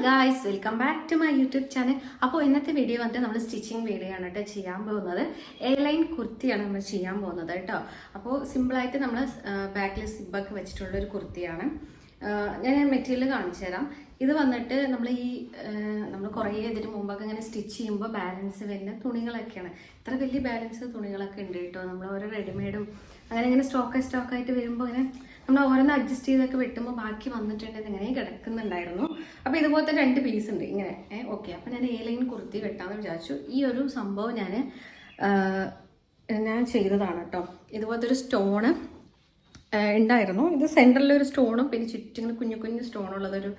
Guys, welcome back to my YouTube channel. അപ്പോൾ ഇന്നത്തെ video വന്നിട്ട് നമ്മൾ സ്റ്റിച്ചിങ് വീഡിയോ ആണ് കേട്ടോ ചെയ്യാൻ പോകുന്നത്. എ ലൈൻ കുർത്തിയാണ് നമ്മൾ ചെയ്യാൻ പോകുന്നത് കേട്ടോ. അപ്പോൾ സിമ്പിളായിട്ട് നമ്മൾ ബാക്കിൽ സിബൊക്കെ വെച്ചിട്ടുള്ള ഒരു കുർത്തിയാണ്. ഞാൻ മെറ്റീരിയൽ കാണിച്ചു തരാം. ഇത് വന്നിട്ട് നമ്മൾ കുറേ ഇതിന് മുമ്പൊക്കെ ഇങ്ങനെ സ്റ്റിച്ച് ചെയ്യുമ്പോൾ ബാലൻസ് വരുന്ന തുണികളൊക്കെയാണ്. ഇത്ര വലിയ ബാലൻസ് തുണികളൊക്കെ ഉണ്ട് കേട്ടോ. നമ്മൾ ഓരോ റെഡിമെയ്ഡും അങ്ങനെ ഇങ്ങനെ സ്റ്റോക്കായിട്ട് വരുമ്പോൾ ഇങ്ങനെ നമ്മൾ ഓരോന്ന് അഡ്ജസ്റ്റ് ചെയ്തൊക്കെ വെട്ടുമ്പോൾ ബാക്കി വന്നിട്ടുണ്ടെങ്കിൽ ഇങ്ങനെ കിടക്കുന്നുണ്ടായിരുന്നു. അപ്പോൾ ഇതുപോലത്തെ 2 പീസ് ഉണ്ട് ഇങ്ങനെ. ഓക്കെ, അപ്പോൾ ഞാൻ എ ലൈൻ കുർത്തി വെട്ടാമെന്ന് വിചാരിച്ചു. ഈ ഒരു സംഭവം ഞാൻ ചെയ്തതാണ് കേട്ടോ. ഇതുപോലത്തെ ഒരു സ്റ്റോണ് ഉണ്ടായിരുന്നു. ഇത് സെൻറ്ററിലൊരു സ്റ്റോണും പിന്നെ ചുറ്റും ഇങ്ങനെ കുഞ്ഞു കുഞ്ഞു സ്റ്റോണുള്ളതൊരു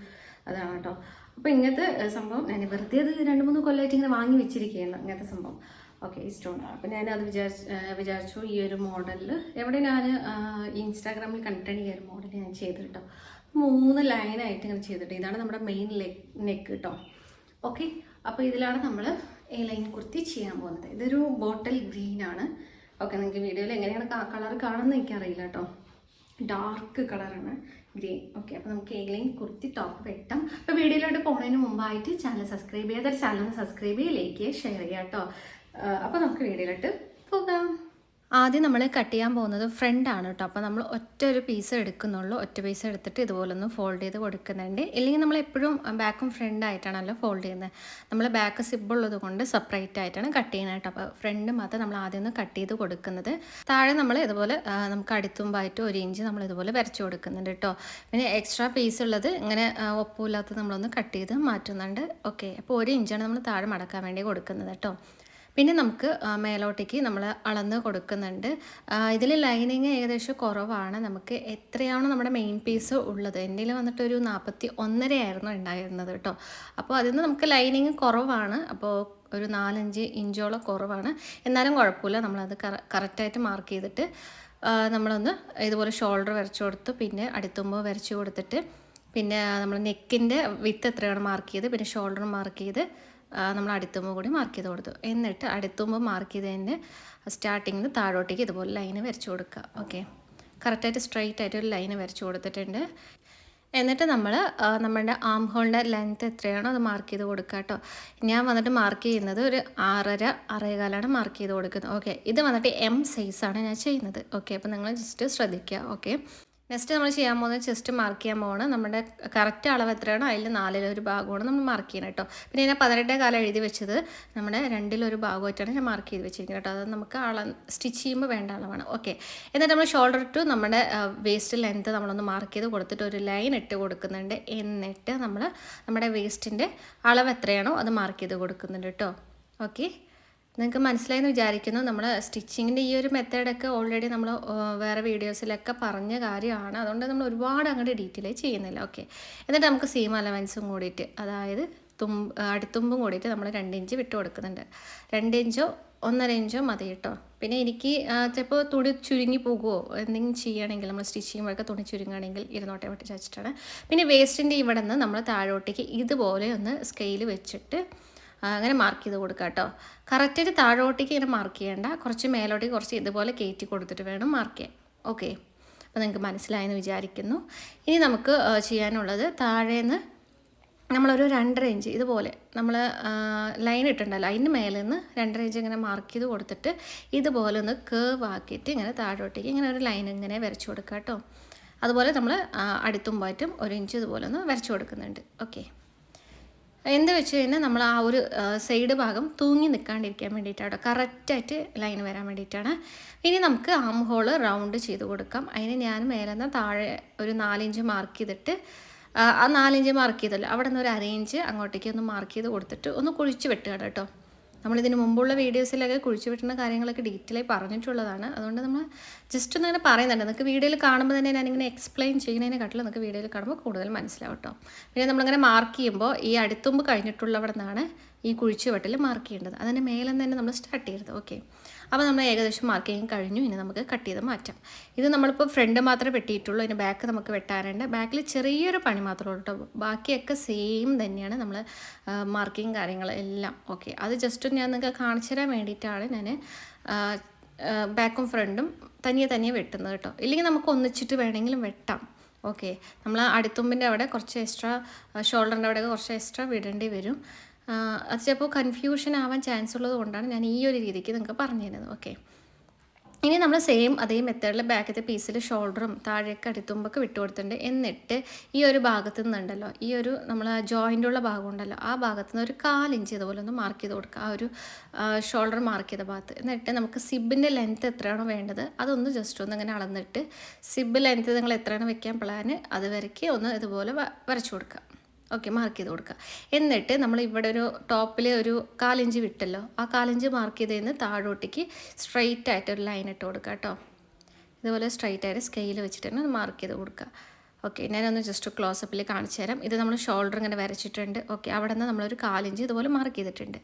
അതാണ് കേട്ടോ. അപ്പോൾ ഇങ്ങനത്തെ സംഭവം ഞാൻ വെറുതെ അത് 2-3 കൊല്ലമായിട്ട് ഇങ്ങനെ വാങ്ങി വെച്ചിരിക്കുകയാണ് ഇങ്ങനത്തെ സംഭവം. ഓക്കെ, ഈ സ്റ്റോൺ. അപ്പോൾ ഞാനത് വിചാരിച്ചു ഈ ഒരു മോഡലിൽ എവിടെ ഞാൻ ഇൻസ്റ്റാഗ്രാമിൽ കണ്ടിട്ടാണ് ഈ ഒരു മോഡൽ ഞാൻ ചെയ്ത് കേട്ടോ. 3 ലൈനായിട്ട് ഇങ്ങനെ ചെയ്തിട്ട് ഇതാണ് നമ്മുടെ മെയിൻ നെക്ക് കേട്ടോ. ഓക്കെ, അപ്പോൾ ഇതിലാണ് നമ്മൾ എ ലൈൻ കുർത്തി ചെയ്യാൻ പോകുന്നത്. ഇതൊരു ബോട്ടിൽ ഗ്രീൻ ആണ്. ഓക്കെ, നിങ്ങൾക്ക് വീഡിയോയിൽ എങ്ങനെയാണ് കളർ കാണുന്നത് എനിക്കറിയില്ല കേട്ടോ. ഡാർക്ക് കളറാണ് ഗ്രീൻ. ഓക്കെ, അപ്പോൾ നമുക്ക് എ ലൈൻ കുർത്തി ടോപ്പ് വെട്ടാം. അപ്പോൾ വീഡിയോയിലോട്ട് പോകുന്നതിന് മുമ്പായിട്ട് ചാനൽ സബ്സ്ക്രൈബ് ചെയ്യാത്ത ചാനൽ സബ്സ്ക്രൈബ് ചെയ്യുക, ലൈക്ക് ചെയ്യുക, ഷെയർ ചെയ്യുക കേട്ടോ. അപ്പോൾ നമുക്ക് വീഡിയോയിലോട്ട് പോകാം. ആദ്യം നമ്മൾ കട്ട് ചെയ്യാൻ പോകുന്നത് ഫ്രണ്ട് ആണ് കേട്ടോ. അപ്പോൾ നമ്മൾ ഒറ്റ ഒരു പീസ് എടുക്കുന്നുള്ളൂ. ഒറ്റ പീസ് എടുത്തിട്ട് ഇതുപോലെ ഒന്ന് ഫോൾഡ് ചെയ്ത് കൊടുക്കുന്നുണ്ട്. ഇല്ലെങ്കിൽ നമ്മൾ എപ്പോഴും ബാക്കും ഫ്രണ്ട് ആയിട്ടാണല്ലോ ഫോൾഡ് ചെയ്യുന്നത്. നമ്മൾ ബാക്ക് സിബുള്ളത് കൊണ്ട് സെപ്പറേറ്റ് ആയിട്ടാണ് കട്ട് ചെയ്യുന്നത് കേട്ടോ. അപ്പോൾ ഫ്രണ്ട് മാത്രം നമ്മൾ ആദ്യം ഒന്ന് കട്ട് ചെയ്ത് കൊടുക്കുന്നത്. താഴെ നമ്മൾ ഇതുപോലെ നമുക്ക് അടിത്തുമ്പായിട്ട് 1 ഇഞ്ച് നമ്മൾ ഇതുപോലെ വരച്ച് കൊടുക്കുന്നുണ്ട് കേട്ടോ. പിന്നെ എക്സ്ട്രാ പീസ് ഉള്ളത് ഇങ്ങനെ ഒപ്പമില്ലാത്തത് നമ്മളൊന്ന് കട്ട് ചെയ്ത് മാറ്റുന്നുണ്ട്. ഓക്കെ, അപ്പോൾ 1 ഇഞ്ചാണ് നമ്മൾ താഴെ മടക്കാൻ വേണ്ടി കൊടുക്കുന്നത് കേട്ടോ. പിന്നെ നമുക്ക് മേലോട്ടേക്ക് നമ്മൾ അളന്ന് കൊടുക്കുന്നുണ്ട്. ഇതിൽ ലൈനിങ് ഏകദേശം കുറവാണ്. നമുക്ക് എത്രയാണോ നമ്മുടെ മെയിൻ പീസ് ഉള്ളത്, എൻ്റെ വന്നിട്ടൊരു 41.5 ആയിരുന്നു ഉണ്ടായിരുന്നത് കേട്ടോ. അപ്പോൾ അതിൽ നിന്ന് നമുക്ക് ലൈനിങ് കുറവാണ്. അപ്പോൾ ഒരു 4-5 ഇഞ്ചോളം കുറവാണ്. എന്നാലും കുഴപ്പമില്ല. നമ്മളത് കറക്റ്റായിട്ട് മാർക്ക് ചെയ്തിട്ട് നമ്മളൊന്ന് ഇതുപോലെ ഷോൾഡർ വരച്ചു കൊടുത്തു. പിന്നെ അടിത്തുമ്പോ വരച്ചു കൊടുത്തിട്ട് പിന്നെ നമ്മൾ നെക്കിൻ്റെ വിത്ത് എത്രയാണ് മാർക്ക് ചെയ്ത് പിന്നെ ഷോൾഡർ മാർക്ക് ചെയ്ത് നമ്മൾ അടിത്തുമ്പോൾ കൂടി മാർക്ക് ചെയ്ത് കൊടുത്തു. എന്നിട്ട് അടിത്തുമ്പോൾ മാർക്ക് ചെയ്തതിൻ്റെ സ്റ്റാർട്ടിങ്ങിൽ നിന്ന് താഴോട്ടേക്ക് ഇതുപോലെ ലൈന് വരച്ചു കൊടുക്കുക. ഓക്കെ, കറക്റ്റായിട്ട് സ്ട്രൈറ്റ് ആയിട്ട് ഒരു ലൈന് വരച്ചു കൊടുത്തിട്ടുണ്ട്. എന്നിട്ട് നമ്മൾ നമ്മുടെ ആം ഹോളിൻ്റെ ലെങ്ത്ത് എത്രയാണോ അത് മാർക്ക് ചെയ്ത് കൊടുക്കുക കേട്ടോ. ഞാൻ വന്നിട്ട് മാർക്ക് ചെയ്യുന്നത് ഒരു 6.5 മാർക്ക് ചെയ്ത് കൊടുക്കുന്നത്. ഓക്കെ, ഇത് വന്നിട്ട് M സൈസാണ് ഞാൻ ചെയ്യുന്നത്. ഓക്കെ, അപ്പോൾ നിങ്ങൾ ജസ്റ്റ് ശ്രദ്ധിക്കുക. ഓക്കെ, നെക്സ്റ്റ് നമ്മൾ ചെയ്യാൻ പോകുന്നത് ചെസ്റ്റ് മാർക്ക് ചെയ്യാൻ പോകണം. നമ്മുടെ കറക്റ്റ് അളവ് എത്രയാണോ അതിൽ 4-1 ഭാഗമാണ് നമ്മൾ മാർക്ക് ചെയ്യണം കേട്ടോ. പിന്നെ ഞാൻ 18 എഴുതി വെച്ചത് നമ്മുടെ 2-1 ഭാഗമായിട്ടാണ് ഞാൻ മാർക്ക് ചെയ്ത് വെച്ചിരിക്കുന്നത് കേട്ടോ. അത് നമുക്ക് സ്റ്റിച്ച് ചെയ്യുമ്പോൾ വേണ്ട അളവാണ്. ഓക്കെ, എന്നിട്ട് നമ്മൾ ഷോൾഡർ ടു നമ്മുടെ വേസ്റ്റ് ലെങ്ത്ത് നമ്മളൊന്ന് മാർക്ക് ചെയ്ത് കൊടുത്തിട്ട് ഒരു ലൈൻ ഇട്ട് കൊടുക്കുന്നുണ്ട്. എന്നിട്ട് നമ്മൾ നമ്മുടെ വേസ്റ്റിൻ്റെ അളവ് എത്രയാണോ അത് മാർക്ക് ചെയ്ത് കൊടുക്കുന്നുണ്ട് കേട്ടോ. ഓക്കെ, നിങ്ങൾക്ക് മനസ്സിലായെന്ന് വിചാരിക്കുന്നു. നമ്മൾ സ്റ്റിച്ചിങ്ങിൻ്റെ ഈ ഒരു മെത്തേഡൊക്കെ ഓൾറെഡി നമ്മൾ വേറെ വീഡിയോസിലൊക്കെ പറഞ്ഞ കാര്യമാണ്. അതുകൊണ്ട് നമ്മൾ ഒരുപാട് അങ്ങോട്ട് ഡീറ്റെയിൽ ചെയ്യുന്നില്ല. ഓക്കെ, എന്നിട്ട് നമുക്ക് സീം അലവൻസും കൂടിയിട്ട്, അതായത് അടിത്തുമ്പും കൂടിയിട്ട് നമ്മൾ 2 ഇഞ്ച് വിട്ട് കൊടുക്കുന്നുണ്ട്. 2 ഇഞ്ചോ 1.5 ഇഞ്ചോ മതി കേട്ടോ. പിന്നെ എനിക്ക് ചിലപ്പോൾ തുണി ചുരുങ്ങി പോകുമോ എന്തെങ്കിലും ചെയ്യുകയാണെങ്കിൽ നമ്മൾ സ്റ്റിച്ച് ചെയ്യുമ്പോഴൊക്കെ തുണി ചുരുങ്ങുകയാണെങ്കിൽ ഇരുന്നോട്ടെ വിട്ട് വെച്ചിട്ടാണ്. പിന്നെ വേസ്റ്റിൻ്റെ ഇവിടെ നിന്ന് നമ്മൾ താഴോട്ടേക്ക് ഇതുപോലെ ഒന്ന് സ്കെയിൽ വെച്ചിട്ട് അങ്ങനെ മാർക്ക് ചെയ്ത് കൊടുക്കുക കേട്ടോ. കറക്റ്റായിട്ട് താഴോട്ടേക്ക് ഇങ്ങനെ മാർക്ക് ചെയ്യേണ്ട, കുറച്ച് മേലോട്ടേക്ക് കുറച്ച് ഇതുപോലെ കയറ്റി കൊടുത്തിട്ട് വേണം മാർക്ക് ചെയ്യാൻ. ഓക്കെ, അപ്പോൾ നിങ്ങൾക്ക് മനസ്സിലായെന്ന് വിചാരിക്കുന്നു. ഇനി നമുക്ക് ചെയ്യാനുള്ളത് താഴേന്ന് നമ്മളൊരു 2.5 ഇഞ്ച് ഇതുപോലെ നമ്മൾ ലൈൻ ഇട്ടുണ്ടല്ലോ അതിന് മേലെ നിന്ന് 2.5 ഇഞ്ച് ഇങ്ങനെ മാർക്ക് ചെയ്ത് കൊടുത്തിട്ട് ഇതുപോലെ ഒന്ന് കേവ് ആക്കിയിട്ട് ഇങ്ങനെ താഴോട്ടേക്ക് ഇങ്ങനെ ഒരു ലൈൻ ഇങ്ങനെ വരച്ചു കൊടുക്കുക കേട്ടോ. അതുപോലെ നമ്മൾ അടിത്തുമ്പായിട്ടും 1 ഇഞ്ച് ഇതുപോലെ ഒന്ന് വരച്ചു കൊടുക്കുന്നുണ്ട്. ഓക്കെ, എന്ത് വെച്ച് കഴിഞ്ഞാൽ നമ്മൾ ആ ഒരു സൈഡ് ഭാഗം തൂങ്ങി നിൽക്കാണ്ടിരിക്കാൻ വേണ്ടിയിട്ടാണ്, കറക്റ്റായിട്ട് ലൈൻ വരാൻ വേണ്ടിയിട്ടാണ്. ഇനി നമുക്ക് ആം ഹോള് റൗണ്ട് ചെയ്ത് കൊടുക്കാം. അതിന് ഞാൻ മേലെ നിന്ന് താഴെ ഒരു 4 ഇഞ്ച് മാർക്ക് ചെയ്തിട്ട് ആ 4 ഇഞ്ച് മാർക്ക് ചെയ്തല്ലോ അവിടെ നിന്ന് ഒരു 1/2 ഇഞ്ച് അങ്ങോട്ടേക്ക് ഒന്ന് മാർക്ക് ചെയ്ത് കൊടുത്തിട്ട് ഒന്ന് കുഴിച്ച് വെട്ടുകയാണ് കേട്ടോ. നമ്മളിതിന് മുമ്പുള്ള വീഡിയോസിലൊക്കെ കുഴിച്ച് വെട്ടുന്ന കാര്യങ്ങളൊക്കെ ഡീറ്റെയിൽ ആയി പറഞ്ഞിട്ടുള്ളതാണ്. അതുകൊണ്ട് നമ്മൾ ജസ്റ്റ് ഒന്ന് ഇങ്ങനെ പറയുന്നുണ്ട്. നിങ്ങൾക്ക് വീഡിയോയിൽ കാണുമ്പോൾ തന്നെ ഞാനിങ്ങനെ എക്സ്പ്ലെയിൻ ചെയ്യുന്നതിനെക്കാട്ടിലും നിങ്ങൾക്ക് വീഡിയോയിൽ കാണുമ്പോൾ കൂടുതൽ മനസ്സിലാവും കേട്ടോ. പിന്നെ നമ്മളിങ്ങനെ മാർക്ക് ചെയ്യുമ്പോൾ ഈ അടിത്തുമ്പ് കഴിഞ്ഞിട്ടുള്ളവിടെ നിന്നാണ് ഈ കുഴിച്ച് വെട്ടൽ മാർക്ക് ചെയ്യേണ്ടത്. അതിൻ്റെ മേലെ തന്നെ നമ്മൾ സ്റ്റാർട്ട് ചെയ്യരുത്. ഓക്കെ, അപ്പോൾ നമ്മൾ ഏകദേശം മാർക്കിങ് കഴിഞ്ഞു. ഇനി നമുക്ക് കട്ട് ചെയ്ത് മാറ്റാം. ഇത് നമ്മളിപ്പോൾ ഫ്രണ്ട് മാത്രമേ വെട്ടിയിട്ടുള്ളൂ. ഇതിന് ബാക്ക് നമുക്ക് വെട്ടാറുണ്ട്. ബാക്കിൽ ചെറിയൊരു പണി മാത്രമേ ഉള്ളൂ കേട്ടോ. ബാക്കിയൊക്കെ സെയിം തന്നെയാണ് നമ്മൾ മാർക്കിങ് കാര്യങ്ങളെല്ലാം. ഓക്കെ, അത് ജസ്റ്റ് ഞാൻ നിങ്ങൾക്ക് കാണിച്ചു തരാൻ വേണ്ടിയിട്ടാണ് ഞാൻ ബാക്കും ഫ്രണ്ടും തനിയെ വെട്ടുന്നത് കേട്ടോ. ഇല്ലെങ്കിൽ നമുക്ക് ഒന്നിച്ചിട്ട് വേണമെങ്കിലും വെട്ടാം. ഓക്കെ, നമ്മൾ അടിത്തുമ്പിൻ്റെ അവിടെ കുറച്ച് എക്സ്ട്രാ, ഷോൾഡറിൻ്റെ അവിടെ കുറച്ച് എക്സ്ട്രാ വിടേണ്ടി വരും. അത് ചിലപ്പോൾ കൺഫ്യൂഷൻ ആവാൻ ചാൻസ് ഉള്ളത് കൊണ്ടാണ് ഞാൻ ഈ ഒരു രീതിക്ക് നിങ്ങൾക്ക് പറഞ്ഞു തരുന്നത്. ഓക്കെ, ഇനി നമ്മൾ സെയിം അതേ മെത്തേഡിൽ ബാക്കത്തെ പീസിൽ ഷോൾഡറും താഴേക്ക് അടിത്തുമ്പൊക്കെ വിട്ടു കൊടുത്തിട്ടുണ്ട്. എന്നിട്ട് ഈ ഒരു ഭാഗത്തു നിന്നുണ്ടല്ലോ, ഈ ഒരു നമ്മൾ ജോയിൻ്റുള്ള ഭാഗം ഉണ്ടല്ലോ, ആ ഭാഗത്തു നിന്ന് ഒരു 1/4 ഇഞ്ച് ഇതുപോലെ ഒന്ന് മാർക്ക് ചെയ്ത് കൊടുക്കുക, ആ ഒരു ഷോൾഡർ മാർക്ക് ചെയ്ത ഭാഗത്ത്. എന്നിട്ട് നമുക്ക് സിബിൻ്റെ ലെങ്ത്ത് എത്രയാണോ വേണ്ടത് അതൊന്ന് ജസ്റ്റ് ഒന്ന് ഇങ്ങനെ അളന്നിട്ട്, സിബ് ലെങ്ത്ത് നിങ്ങൾ എത്രയാണ് വെക്കാൻ പ്ലാന് അതുവരയ്ക്ക് ഒന്ന് ഇതുപോലെ വരച്ചു കൊടുക്കുക. ഓക്കെ, മാർക്ക് ചെയ്ത് കൊടുക്കുക. എന്നിട്ട് നമ്മൾ ഇവിടെ ഒരു ടോപ്പിൽ ഒരു 1/4 ഇഞ്ച് വിട്ടല്ലോ, ആ 1/4 ഇഞ്ച് മാർക്ക് ചെയ്തതിന് താഴോട്ടേക്ക് സ്ട്രെയിറ്റ് ആയിട്ട് ഒരു ലൈൻ ഇട്ട് കൊടുക്കുക കേട്ടോ. ഇതുപോലെ സ്ട്രെയിറ്റ് ആയിട്ട് സ്കെയിൽ വെച്ചിട്ട് തന്നെ മാർക്ക് ചെയ്ത് കൊടുക്കുക. ഓക്കെ, ഞാനൊന്ന് ജസ്റ്റ് ക്ലോസപ്പിൽ കാണിച്ചു തരാം. ഇത് നമ്മൾ ഷോൾഡർ ഇങ്ങനെ വരച്ചിട്ടുണ്ട്. ഓക്കെ, അവിടെ നിന്ന് നമ്മളൊരു 1/4 ഇഞ്ച് ഇതുപോലെ മാർക്ക് ചെയ്തിട്ടുണ്ട്.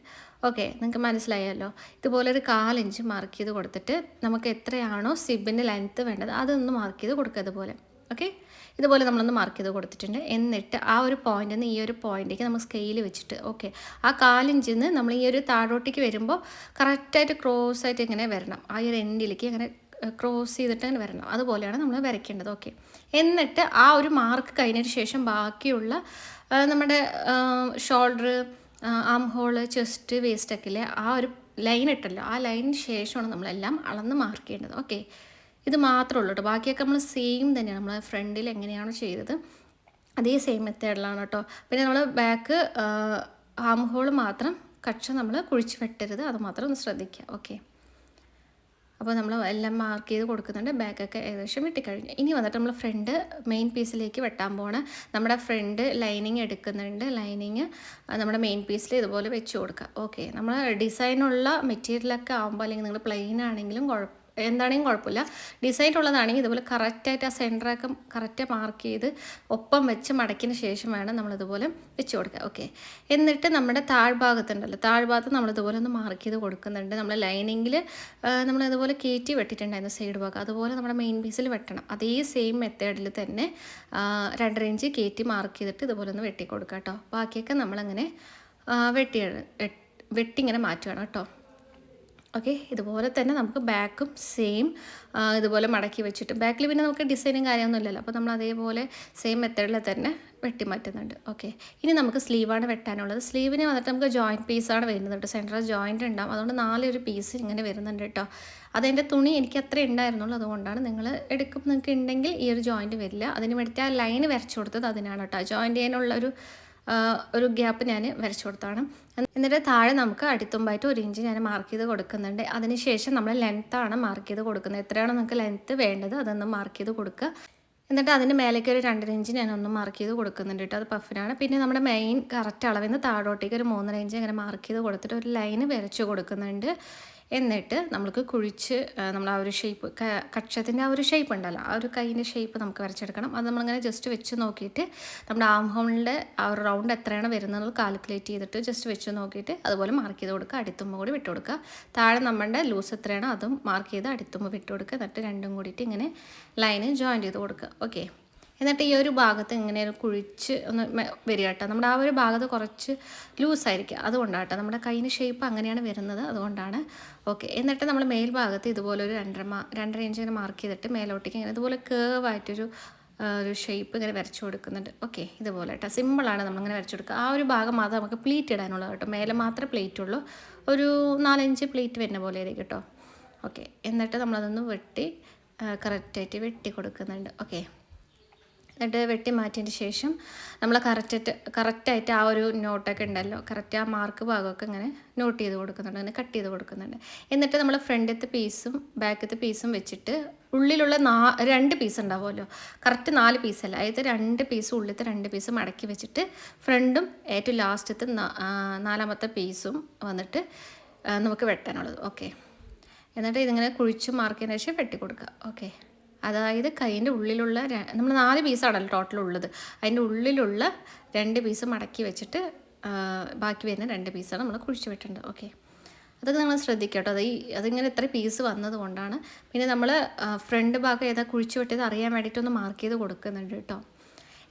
ഓക്കെ, നിങ്ങൾക്ക് മനസ്സിലായല്ലോ. ഇതുപോലെ ഒരു 1/4 ഇഞ്ച് മാർക്ക് ചെയ്ത് കൊടുത്തിട്ട് നമുക്ക് എത്രയാണോ സിബിൻ്റെ ലെങ്ത്ത് വേണ്ടത് അതൊന്ന് മാർക്ക് ചെയ്ത് കൊടുക്കുക ഇതുപോലെ. ഓക്കെ, ഇതുപോലെ നമ്മളൊന്ന് മാർക്ക് ചെയ്ത് കൊടുത്തിട്ടുണ്ട്. എന്നിട്ട് ആ ഒരു പോയിന്റിൽ നിന്ന് ഈ ഒരു പോയിന്റിലേക്ക് നമ്മൾ സ്കെയിൽ വെച്ചിട്ട്, ഓക്കെ, ആ 1/4 ഇഞ്ചിൽ നിന്ന് നമ്മൾ ഈ ഒരു താഴോട്ടേക്ക് വരുമ്പോൾ കറക്റ്റായിട്ട് ക്രോസ് ആയിട്ട് ഇങ്ങനെ വരണം, ആ ഒരു എൻഡിലേക്ക് ഇങ്ങനെ ക്രോസ് ചെയ്തിട്ട് അങ്ങനെ വരണം. അതുപോലെയാണ് നമ്മൾ വരയ്ക്കേണ്ടത്. ഓക്കെ, എന്നിട്ട് ആ ഒരു മാർക്ക് കഴിഞ്ഞതിന് ശേഷം ബാക്കിയുള്ള നമ്മുടെ ഷോൾഡർ, ആം ഹോള്, ചെസ്റ്റ്, വേസ്റ്റൊക്കെ ഇല്ലേ, ആ ഒരു ലൈൻ ഇട്ടല്ലോ, ആ ലൈനിന് ശേഷമാണ് നമ്മളെല്ലാം അളന്ന് മാർക്ക് ചെയ്യേണ്ടത്. ഓക്കെ, ഇത് മാത്രമേ ഉള്ളൂ കേട്ടോ. ബാക്കിയൊക്കെ നമ്മൾ സെയിം തന്നെയാണ്, നമ്മൾ ഫ്രണ്ടിൽ എങ്ങനെയാണോ ചെയ്തത് അതേ സെയിം മെത്തേഡിലാണ് കേട്ടോ. പിന്നെ നമ്മൾ ബാക്ക് ആം ഹോൾ മാത്രം കക്ഷ നമ്മൾ കുഴിച്ച് വെട്ടരുത്, അത് മാത്രം ഒന്ന് ശ്രദ്ധിക്കുക. ഓക്കെ, അപ്പോൾ നമ്മൾ എല്ലാം മാർക്ക് ചെയ്ത് കൊടുക്കുന്നുണ്ട്. ബാക്കൊക്കെ ഏകദേശം വെട്ടിക്കഴിഞ്ഞു. ഇനി വന്നിട്ട് നമ്മൾ ഫ്രണ്ട് മെയിൻ പീസിലേക്ക് വെട്ടാൻ പോകണം. നമ്മുടെ ഫ്രണ്ട് ലൈനിങ് എടുക്കുന്നുണ്ട്. ലൈനിങ് നമ്മുടെ മെയിൻ പീസിൽ ഇതുപോലെ വെച്ച് കൊടുക്കുക. ഓക്കെ, നമ്മൾ ഡിസൈനുള്ള മെറ്റീരിയലൊക്കെ ആകുമ്പോൾ, അല്ലെങ്കിൽ നിങ്ങൾ പ്ലെയിൻ ആണെങ്കിലും എന്താണെങ്കിലും കുഴപ്പമില്ല, ഡിസൈൻ ഉള്ളതാണെങ്കിൽ ഇതുപോലെ കറക്റ്റായിട്ട് ആ സെൻറ്ററൊക്കെ കറക്റ്റ് മാർക്ക് ചെയ്ത് ഒപ്പം വെച്ച് മടക്കിന് ശേഷം വേണം നമ്മളിതുപോലെ വെച്ച് കൊടുക്കുക. ഓക്കെ, എന്നിട്ട് നമ്മുടെ താഴ്ഭാഗത്തുണ്ടല്ലോ, താഴ്ഭാഗത്ത് നമ്മളിതുപോലെ ഒന്ന് മാർക്ക് ചെയ്ത് കൊടുക്കുന്നുണ്ട്. നമ്മൾ ലൈനിങ്ങിൽ നമ്മളിതുപോലെ കയറ്റി വെട്ടിയിട്ടുണ്ടായിരുന്നു സൈഡ് ഭാഗം, അതുപോലെ നമ്മുടെ മെയിൻ പീസിൽ വെട്ടണം. അതേ സെയിം മെത്തേഡിൽ തന്നെ 2.5 ഇഞ്ച് കയറ്റി മാർക്ക് ചെയ്തിട്ട് ഇതുപോലെ ഒന്ന് വെട്ടി കൊടുക്കുക കേട്ടോ. ബാക്കിയൊക്കെ നമ്മളങ്ങനെ വെട്ടിങ്ങനെ മാറ്റുകയാണ് കേട്ടോ. ഓക്കെ, ഇതുപോലെ തന്നെ നമുക്ക് ബാക്കും സെയിം ഇതുപോലെ മടക്കി വെച്ചിട്ട്, ബാക്കിൽ പിന്നെ നമുക്ക് ഡിസൈനും കാര്യമൊന്നും ഇല്ലല്ലോ, അപ്പോൾ നമ്മൾ അതേപോലെ സെയിം മെത്തേഡിൽ തന്നെ വെട്ടി മാറ്റുന്നുണ്ട്. ഓക്കെ, ഇനി നമുക്ക് സ്ലീവാണ് വെട്ടാനുള്ളത്. സ്ലീവിന് വന്നിട്ട് നമുക്ക് ജോയിൻറ്റ് പീസാണ് വരുന്നത് കേട്ടോ, സെൻട്രൽ ജോയിൻറ്റ് ഉണ്ടാവും, അതുകൊണ്ട് 4 പീസ് ഇങ്ങനെ വരുന്നുണ്ട് കേട്ടോ. അതെൻ്റെ തുണി എനിക്ക് അത്ര ഉണ്ടായിരുന്നുള്ളൂ, അതുകൊണ്ടാണ്. നിങ്ങൾ എടുക്കുമ്പോൾ നിങ്ങൾക്ക് ഉണ്ടെങ്കിൽ ഈ ഒരു ജോയിൻറ്റ് വരില്ല. അതിന് വേണ്ടിയിട്ട് ആ ലൈന് വരച്ചു കൊടുത്തത് അതിനാണ് കേട്ടോ. ജോയിൻറ്റ് ചെയ്യാനുള്ള ഒരു ഗ്യാപ്പ് ഞാൻ വരച്ചു കൊടുത്താണ്. എന്നിട്ട് താഴെ നമുക്ക് അടിത്തുമ്പായിട്ട് 1 ഇഞ്ച് ഞാൻ മാർക്ക് ചെയ്ത് കൊടുക്കുന്നുണ്ട്. അതിനുശേഷം നമ്മൾ ലെങ്ത്താണ് മാർക്ക് ചെയ്ത് കൊടുക്കുന്നത്. എത്രയാണോ നിങ്ങൾക്ക് ലെങ്ത്ത് വേണ്ടത് അതൊന്ന് മാർക്ക് ചെയ്ത് കൊടുക്കുക. എന്നിട്ട് അതിന് മേലേക്ക് ഒരു 2.5 ഇഞ്ച് ഞാനൊന്ന് മാർക്ക് ചെയ്ത് കൊടുക്കുന്നുണ്ട് കേട്ടോ. അത് പഫിനാണ്. പിന്നെ നമ്മുടെ മെയിൻ കറക്റ്റ് അളവിൽ നിന്ന് താഴോട്ടേക്ക് ഒരു 3.5 ഇഞ്ച് അങ്ങനെ മാർക്ക് ചെയ്ത് കൊടുത്തിട്ട് ഒരു ലൈന് വരച്ച് കൊടുക്കുന്നുണ്ട്. എന്നിട്ട് നമുക്ക് കുഴിച്ച് നമ്മൾ ആ ഒരു ഷേപ്പ്, കക്ഷത്തിൻ്റെ ആ ഒരു ഷേപ്പ് ഉണ്ടല്ലോ, ആ ഒരു കൈയിൻ്റെ ഷേപ്പ് നമുക്ക് വരച്ചെടുക്കണം. അത് നമ്മളിങ്ങനെ ജസ്റ്റ് വെച്ച് നോക്കിയിട്ട് നമ്മുടെ ആം ഹോളിൻ്റെ ആ ഒരു റൗണ്ട് എത്രയാണ് വരുന്നത് കാൽക്കുലേറ്റ് ചെയ്തിട്ട് ജസ്റ്റ് വെച്ച് നോക്കിയിട്ട് അതുപോലെ മാർക്ക് ചെയ്ത് കൊടുക്കുക. അടിത്തുമ്പ് കൂടി വിട്ട് കൊടുക്കുക. താഴെ നമ്മുടെ ലൂസ് എത്രയാണോ അതും മാർക്ക് ചെയ്ത് അടിത്തുമ്പ് വിട്ട് കൊടുക്കുക. എന്നിട്ട് രണ്ടും കൂടിയിട്ട് ഇങ്ങനെ ലൈന് ജോയിൻ ചെയ്ത് കൊടുക്കുക. ഓക്കെ, എന്നിട്ട് ഈ ഒരു ഭാഗത്ത് ഇങ്ങനെ ഒരു കുഴിച്ച് ഒന്ന് വരിക കേട്ടോ. നമ്മുടെ ആ ഒരു ഭാഗത്ത് കുറച്ച് ലൂസായിരിക്കുക, അതുകൊണ്ടാണ് കേട്ടോ. നമ്മുടെ കൈയിന് ഷേപ്പ് അങ്ങനെയാണ് വരുന്നത്, അതുകൊണ്ടാണ്. ഓക്കെ, എന്നിട്ട് നമ്മൾ മേൽഭാഗത്ത് ഇതുപോലെ ഒരു 2.5 ഇഞ്ച് ഇങ്ങനെ മാർക്ക് ചെയ്തിട്ട് മേലോട്ടേക്ക് ഇങ്ങനെ ഇതുപോലെ കേവായിട്ടൊരു ഷേപ്പ് ഇങ്ങനെ വരച്ചു കൊടുക്കുന്നുണ്ട്. ഓക്കെ, ഇതുപോലെ കേട്ടോ. സിമ്പിളാണ് നമ്മളിങ്ങനെ വരച്ചു കൊടുക്കുക. ആ ഒരു ഭാഗം മാത്രം നമുക്ക് പ്ലീറ്റ് ഇടാനുള്ളത് കേട്ടോ. മേലെ മാത്രമേ പ്ലേറ്റ് ഉള്ളൂ, ഒരു 4-5 പ്ലേറ്റ് വരുന്ന പോലെ ആയിരിക്കും കേട്ടോ. ഓക്കെ, എന്നിട്ട് നമ്മളതൊന്ന് വെട്ടി കറക്റ്റായിട്ട് വെട്ടി കൊടുക്കുന്നുണ്ട്. ഓക്കെ, എന്നിട്ട് വെട്ടി മാറ്റിയതിന് ശേഷം നമ്മൾ കറക്റ്റായിട്ട് ആ ഒരു നോട്ടൊക്കെ ഉണ്ടല്ലോ, കറക്റ്റ് ആ മാർക്ക് ഭാഗമൊക്കെ ഇങ്ങനെ നോട്ട് ചെയ്ത് കൊടുക്കുന്നുണ്ട്, അങ്ങനെ കട്ട് ചെയ്ത് കൊടുക്കുന്നുണ്ട്. എന്നിട്ട് നമ്മൾ ഫ്രണ്ടത്തെ പീസും ബാക്കത്തെ പീസും വെച്ചിട്ട് ഉള്ളിലുള്ള 2 പീസ് ഉണ്ടാവുമല്ലോ, കറക്റ്റ് 4 പീസല്ല, അതായത് 2 പീസ് ഉള്ളിലത്തെ 2 പീസ് മടക്കി വെച്ചിട്ട് ഫ്രണ്ടും ഏറ്റവും ലാസ്റ്റത്തെ 4ാമത്തെ പീസും വന്നിട്ട് നമുക്ക് വെട്ടാനുള്ളത്. ഓക്കെ, എന്നിട്ട് ഇതിങ്ങനെ കുഴിച്ച് മാർക്ക് ചെയ്തതിന് ശേഷം വെട്ടി കൊടുക്കുക. ഓക്കെ, അതായത് കൈയിൻ്റെ ഉള്ളിലുള്ള നമ്മൾ 4 പീസാണല്ലോ ടോട്ടൽ ഉള്ളത്, അതിൻ്റെ ഉള്ളിലുള്ള 2 പീസ് മടക്കി വെച്ചിട്ട് ബാക്കി വരുന്ന 2 പീസാണ് നമ്മൾ കുഴിച്ച് വെട്ടേണ്ടത്. ഓക്കെ, അതൊക്കെ നിങ്ങൾ ശ്രദ്ധിക്കുക കേട്ടോ. അതിങ്ങനെ എത്ര പീസ് വന്നത് കൊണ്ടാണ്. പിന്നെ നമ്മൾ ഫ്രണ്ട് ഭാഗം ഏതാ കുഴിച്ച് വെട്ടിയത് അറിയാൻ വേണ്ടിയിട്ടൊന്ന് മാർക്ക് ചെയ്ത് കൊടുക്കുന്നുണ്ട് കേട്ടോ.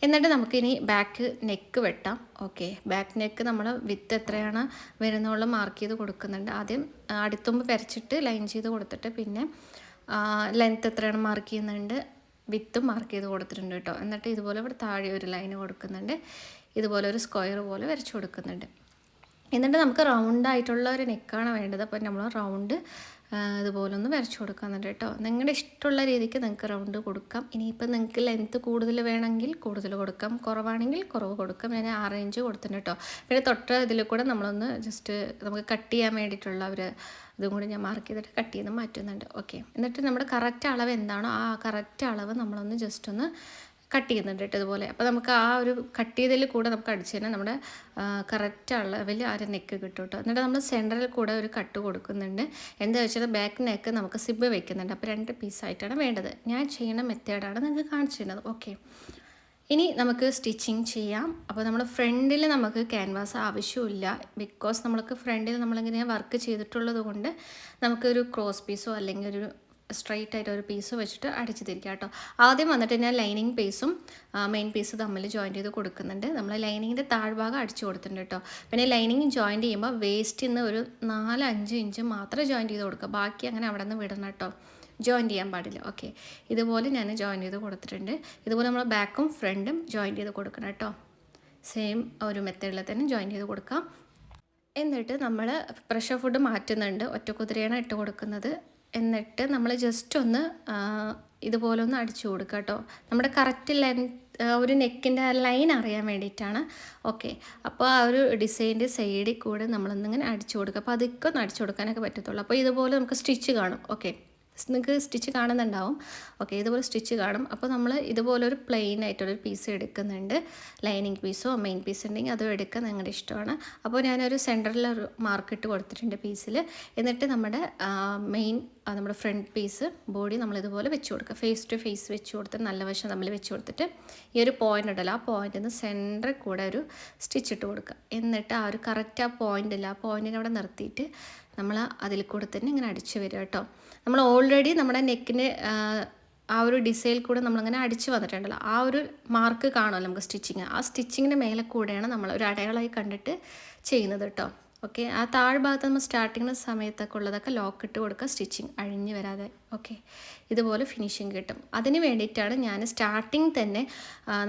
എന്നിട്ട് നമുക്കിനി ബാക്ക് നെക്ക് വെട്ടാം. ഓക്കെ, ബാക്ക് നെക്ക് നമ്മൾ വിത്ത് എത്രയാണ് വരുന്നുള്ള മാർക്ക് ചെയ്ത് കൊടുക്കുന്നുണ്ട്. ആദ്യം അടിത്തുമ്പ് വരച്ചിട്ട് ലൈൻ ചെയ്ത് കൊടുത്തിട്ട് പിന്നെ ലെങ്ത്ത് എത്രയാണ് മാർക്ക് ചെയ്യുന്നുണ്ട്. വിത്തും മാർക്ക് ചെയ്ത് കൊടുത്തിട്ടുണ്ട് കേട്ടോ. എന്നിട്ട് ഇതുപോലെ ഇവിടെ താഴെ ഒരു ലൈൻ കൊടുക്കുന്നുണ്ട്, ഇതുപോലെ ഒരു സ്ക്വയർ പോലെ വരച്ച് കൊടുക്കുന്നുണ്ട്. എന്നിട്ട് നമുക്ക് റൗണ്ടായിട്ടുള്ള ഒരു നെക്കാണ് വേണ്ടത്. അപ്പോൾ നമ്മൾ റൗണ്ട് ഇതുപോലെ ഒന്ന് വരച്ച് കൊടുക്കുന്നുണ്ട് കേട്ടോ. നിങ്ങളുടെ ഇഷ്ടമുള്ള രീതിക്ക് നിങ്ങൾക്ക് റൗണ്ട് കൊടുക്കാം. ഇനിയിപ്പോൾ നിങ്ങൾക്ക് ലെങ്ത്ത് കൂടുതൽ വേണമെങ്കിൽ കൂടുതൽ കൊടുക്കാം, കുറവാണെങ്കിൽ കുറവ് കൊടുക്കാം. ഞാൻ 6 ഇഞ്ച് കൊടുത്തിട്ടുണ്ട് കേട്ടോ. പിന്നെ തൊട്ട ഇതിൽ കൂടെ നമ്മളൊന്ന് ജസ്റ്റ് നമുക്ക് കട്ട് ചെയ്യാൻ വേണ്ടിയിട്ടുള്ള ഒരു ഇതും കൂടി ഞാൻ മാർക്ക് ചെയ്തിട്ട് കട്ട് ചെയ്ത് മാറ്റുന്നുണ്ട്. ഓക്കെ, എന്നിട്ട് നമ്മുടെ കറക്റ്റ് അളവ് എന്താണോ ആ കറക്റ്റ് അളവ് നമ്മളൊന്ന് ജസ്റ്റ് ഒന്ന് കട്ട് ചെയ്യുന്നുണ്ട് കേട്ടോ ഇതുപോലെ. അപ്പോൾ നമുക്ക് ആ ഒരു കട്ട് ചെയ്തതിൽ കൂടെ നമുക്ക് അടിച്ച് കഴിഞ്ഞാൽ നമ്മുടെ കറക്റ്റ് അളവിൽ ആ ഒരു നെക്ക് കിട്ടും കേട്ടോ. എന്നിട്ട് നമ്മൾ സെൻറ്ററിൽ കൂടെ ഒരു കട്ട് കൊടുക്കുന്നുണ്ട്. എന്താ വെച്ചാൽ ബാക്ക് നെക്ക് നമുക്ക് സിബ് വെക്കുന്നുണ്ട്. അപ്പോൾ 2 പീസായിട്ടാണ് വേണ്ടത്. ഞാൻ ചെയ്യുന്ന മെത്തേഡാണ് നിങ്ങൾക്ക് കാണിച്ചു തരുന്നത്. ഓക്കെ, ഇനി നമുക്ക് സ്റ്റിച്ചിങ് ചെയ്യാം. അപ്പോൾ നമ്മൾ ഫ്രണ്ടിൽ നമുക്ക് ക്യാൻവാസ് ആവശ്യമില്ല, ബിക്കോസ് നമ്മൾക്ക് ഫ്രണ്ടിൽ നമ്മളിങ്ങനെ വർക്ക് ചെയ്തിട്ടുള്ളത് കൊണ്ട് നമുക്കൊരു ക്രോസ് പീസോ അല്ലെങ്കിൽ ഒരു സ്ട്രൈറ്റ് ആയിട്ട് ഒരു പീസ് വെച്ചിട്ട് അടിച്ച് തിരിക്കുക കേട്ടോ. ആദ്യം വന്നിട്ട് ഞാൻ ലൈനിങ് പീസും മെയിൻ പീസ് തമ്മിൽ ജോയിൻറ്റ് ചെയ്ത് കൊടുക്കുന്നുണ്ട്. നമ്മൾ ലൈനിങ്ങിൻ്റെ താഴ്ഭാഗം അടിച്ച് കൊടുത്തിട്ടുണ്ട് കേട്ടോ. പിന്നെ ലൈനിങ് ജോയിൻറ്റ് ചെയ്യുമ്പോൾ വേസ്റ്റിൽ നിന്ന് ഒരു 4-5 ഇഞ്ച് മാത്രം ജോയിൻറ്റ് ചെയ്ത് കൊടുക്കുക, ബാക്കി അങ്ങനെ അവിടെ നിന്ന് വിടണം കേട്ടോ, ജോയിൻറ്റ് ചെയ്യാൻ പാടില്ല. ഓക്കെ, ഇതുപോലെ ഞാൻ ജോയിൻറ്റ് ചെയ്ത് കൊടുത്തിട്ടുണ്ട്. ഇതുപോലെ നമ്മൾ ബാക്കും ഫ്രണ്ടും ജോയിൻറ്റ് ചെയ്ത് കൊടുക്കണം കേട്ടോ. സെയിം ഒരു മെത്തേഡിൽ തന്നെ ജോയിൻറ്റ് ചെയ്ത് കൊടുക്കാം. എന്നിട്ട് നമ്മൾ പ്രഷർ ഫുഡ് മാറ്റുന്നുണ്ട്, ഒറ്റ കുതിരയാണ് ഇട്ട് കൊടുക്കുന്നത്. എന്നിട്ട് നമ്മൾ ജസ്റ്റ് ഒന്ന് ഇതുപോലെ ഒന്ന് അടിച്ചു കൊടുക്കുക കേട്ടോ. നമ്മുടെ കറക്റ്റ് ഒരു നെക്കിൻ്റെ ലൈൻ അറിയാൻ വേണ്ടിയിട്ടാണ്. ഓക്കെ, അപ്പോൾ ആ ഒരു ഡിസൈൻ്റെ സൈഡിൽ കൂടെ നമ്മളൊന്നിങ്ങനെ അടിച്ചു കൊടുക്കുക. അപ്പോൾ അതൊക്കെ ഒന്ന് അടിച്ചു കൊടുക്കാനൊക്കെ പറ്റത്തുള്ളൂ. അപ്പോൾ ഇതുപോലെ നമുക്ക് സ്റ്റിച്ച് കാണും. ഓക്കെ, നിങ്ങൾക്ക് സ്റ്റിച്ച് കാണുന്നുണ്ടാവും. ഓക്കെ, ഇതുപോലെ സ്റ്റിച്ച് കാണും. അപ്പോൾ നമ്മൾ ഇതുപോലെ ഒരു പ്ലെയിൻ ആയിട്ടൊരു പീസ് എടുക്കുന്നുണ്ട്. ലൈനിങ് പീസോ മെയിൻ പീസ് ഉണ്ടെങ്കിൽ അതും എടുക്കാൻ നിങ്ങളുടെ ഇഷ്ടമാണ്. അപ്പോൾ ഞാനൊരു സെൻറ്ററിൽ ഒരു മാർക്ക് ഇട്ട് കൊടുത്തിട്ടുണ്ട് പീസിൽ. എന്നിട്ട് നമ്മുടെ മെയിൻ നമ്മുടെ ഫ്രണ്ട് പീസ് ബോഡി നമ്മളിതുപോലെ വെച്ച് കൊടുക്കുക. ഫേസ് ടു ഫേസ് വെച്ച് കൊടുത്തിട്ട് നല്ല വശം നമ്മൾ വെച്ച് കൊടുത്തിട്ട് ഈ ഒരു പോയിൻ്റ് ഉണ്ടല്ലോ, ആ പോയിൻ്റിൽ നിന്ന് സെൻറ്ററിൽ കൂടെ ഒരു സ്റ്റിച്ച് ഇട്ട് കൊടുക്കുക. എന്നിട്ട് ആ ഒരു കറക്റ്റ് ആ പോയിൻ്റില്ല, ആ പോയിൻറ്റിനെ അവിടെ നിർത്തിയിട്ട് നമ്മൾ അതിൽ കൂടെ തന്നെ ഇങ്ങനെ അടിച്ച് വരിക കേട്ടോ. നമ്മൾ ഓൾറെഡി നമ്മുടെ നെക്കിന് ആ ഒരു ഡിസൈനിൽ കൂടെ നമ്മളിങ്ങനെ അടിച്ച് വന്നിട്ടുണ്ടല്ലോ, ആ ഒരു മാർക്ക് കാണുമല്ലോ നമുക്ക് സ്റ്റിച്ചിങ്, ആ സ്റ്റിച്ചിങ്ങിൻ്റെ മേലെ കൂടെയാണ് നമ്മൾ ഒരു അടയാളമായി കണ്ടിട്ട് ചെയ്യുന്നത് കേട്ടോ. ഓക്കെ, ആ താഴ്ഭാഗത്ത് നമ്മൾ സ്റ്റാർട്ടിങ്ങിൻ്റെ സമയത്തൊക്കെ ഉള്ളതൊക്കെ ലോക്ക് ഇട്ട് കൊടുക്കുക, സ്റ്റിച്ചിങ് അഴിഞ്ഞ് വരാതെ. ഓക്കെ, ഇതുപോലെ ഫിനിഷിങ് കിട്ടും. അതിന് വേണ്ടിയിട്ടാണ് ഞാൻ സ്റ്റാർട്ടിങ് തന്നെ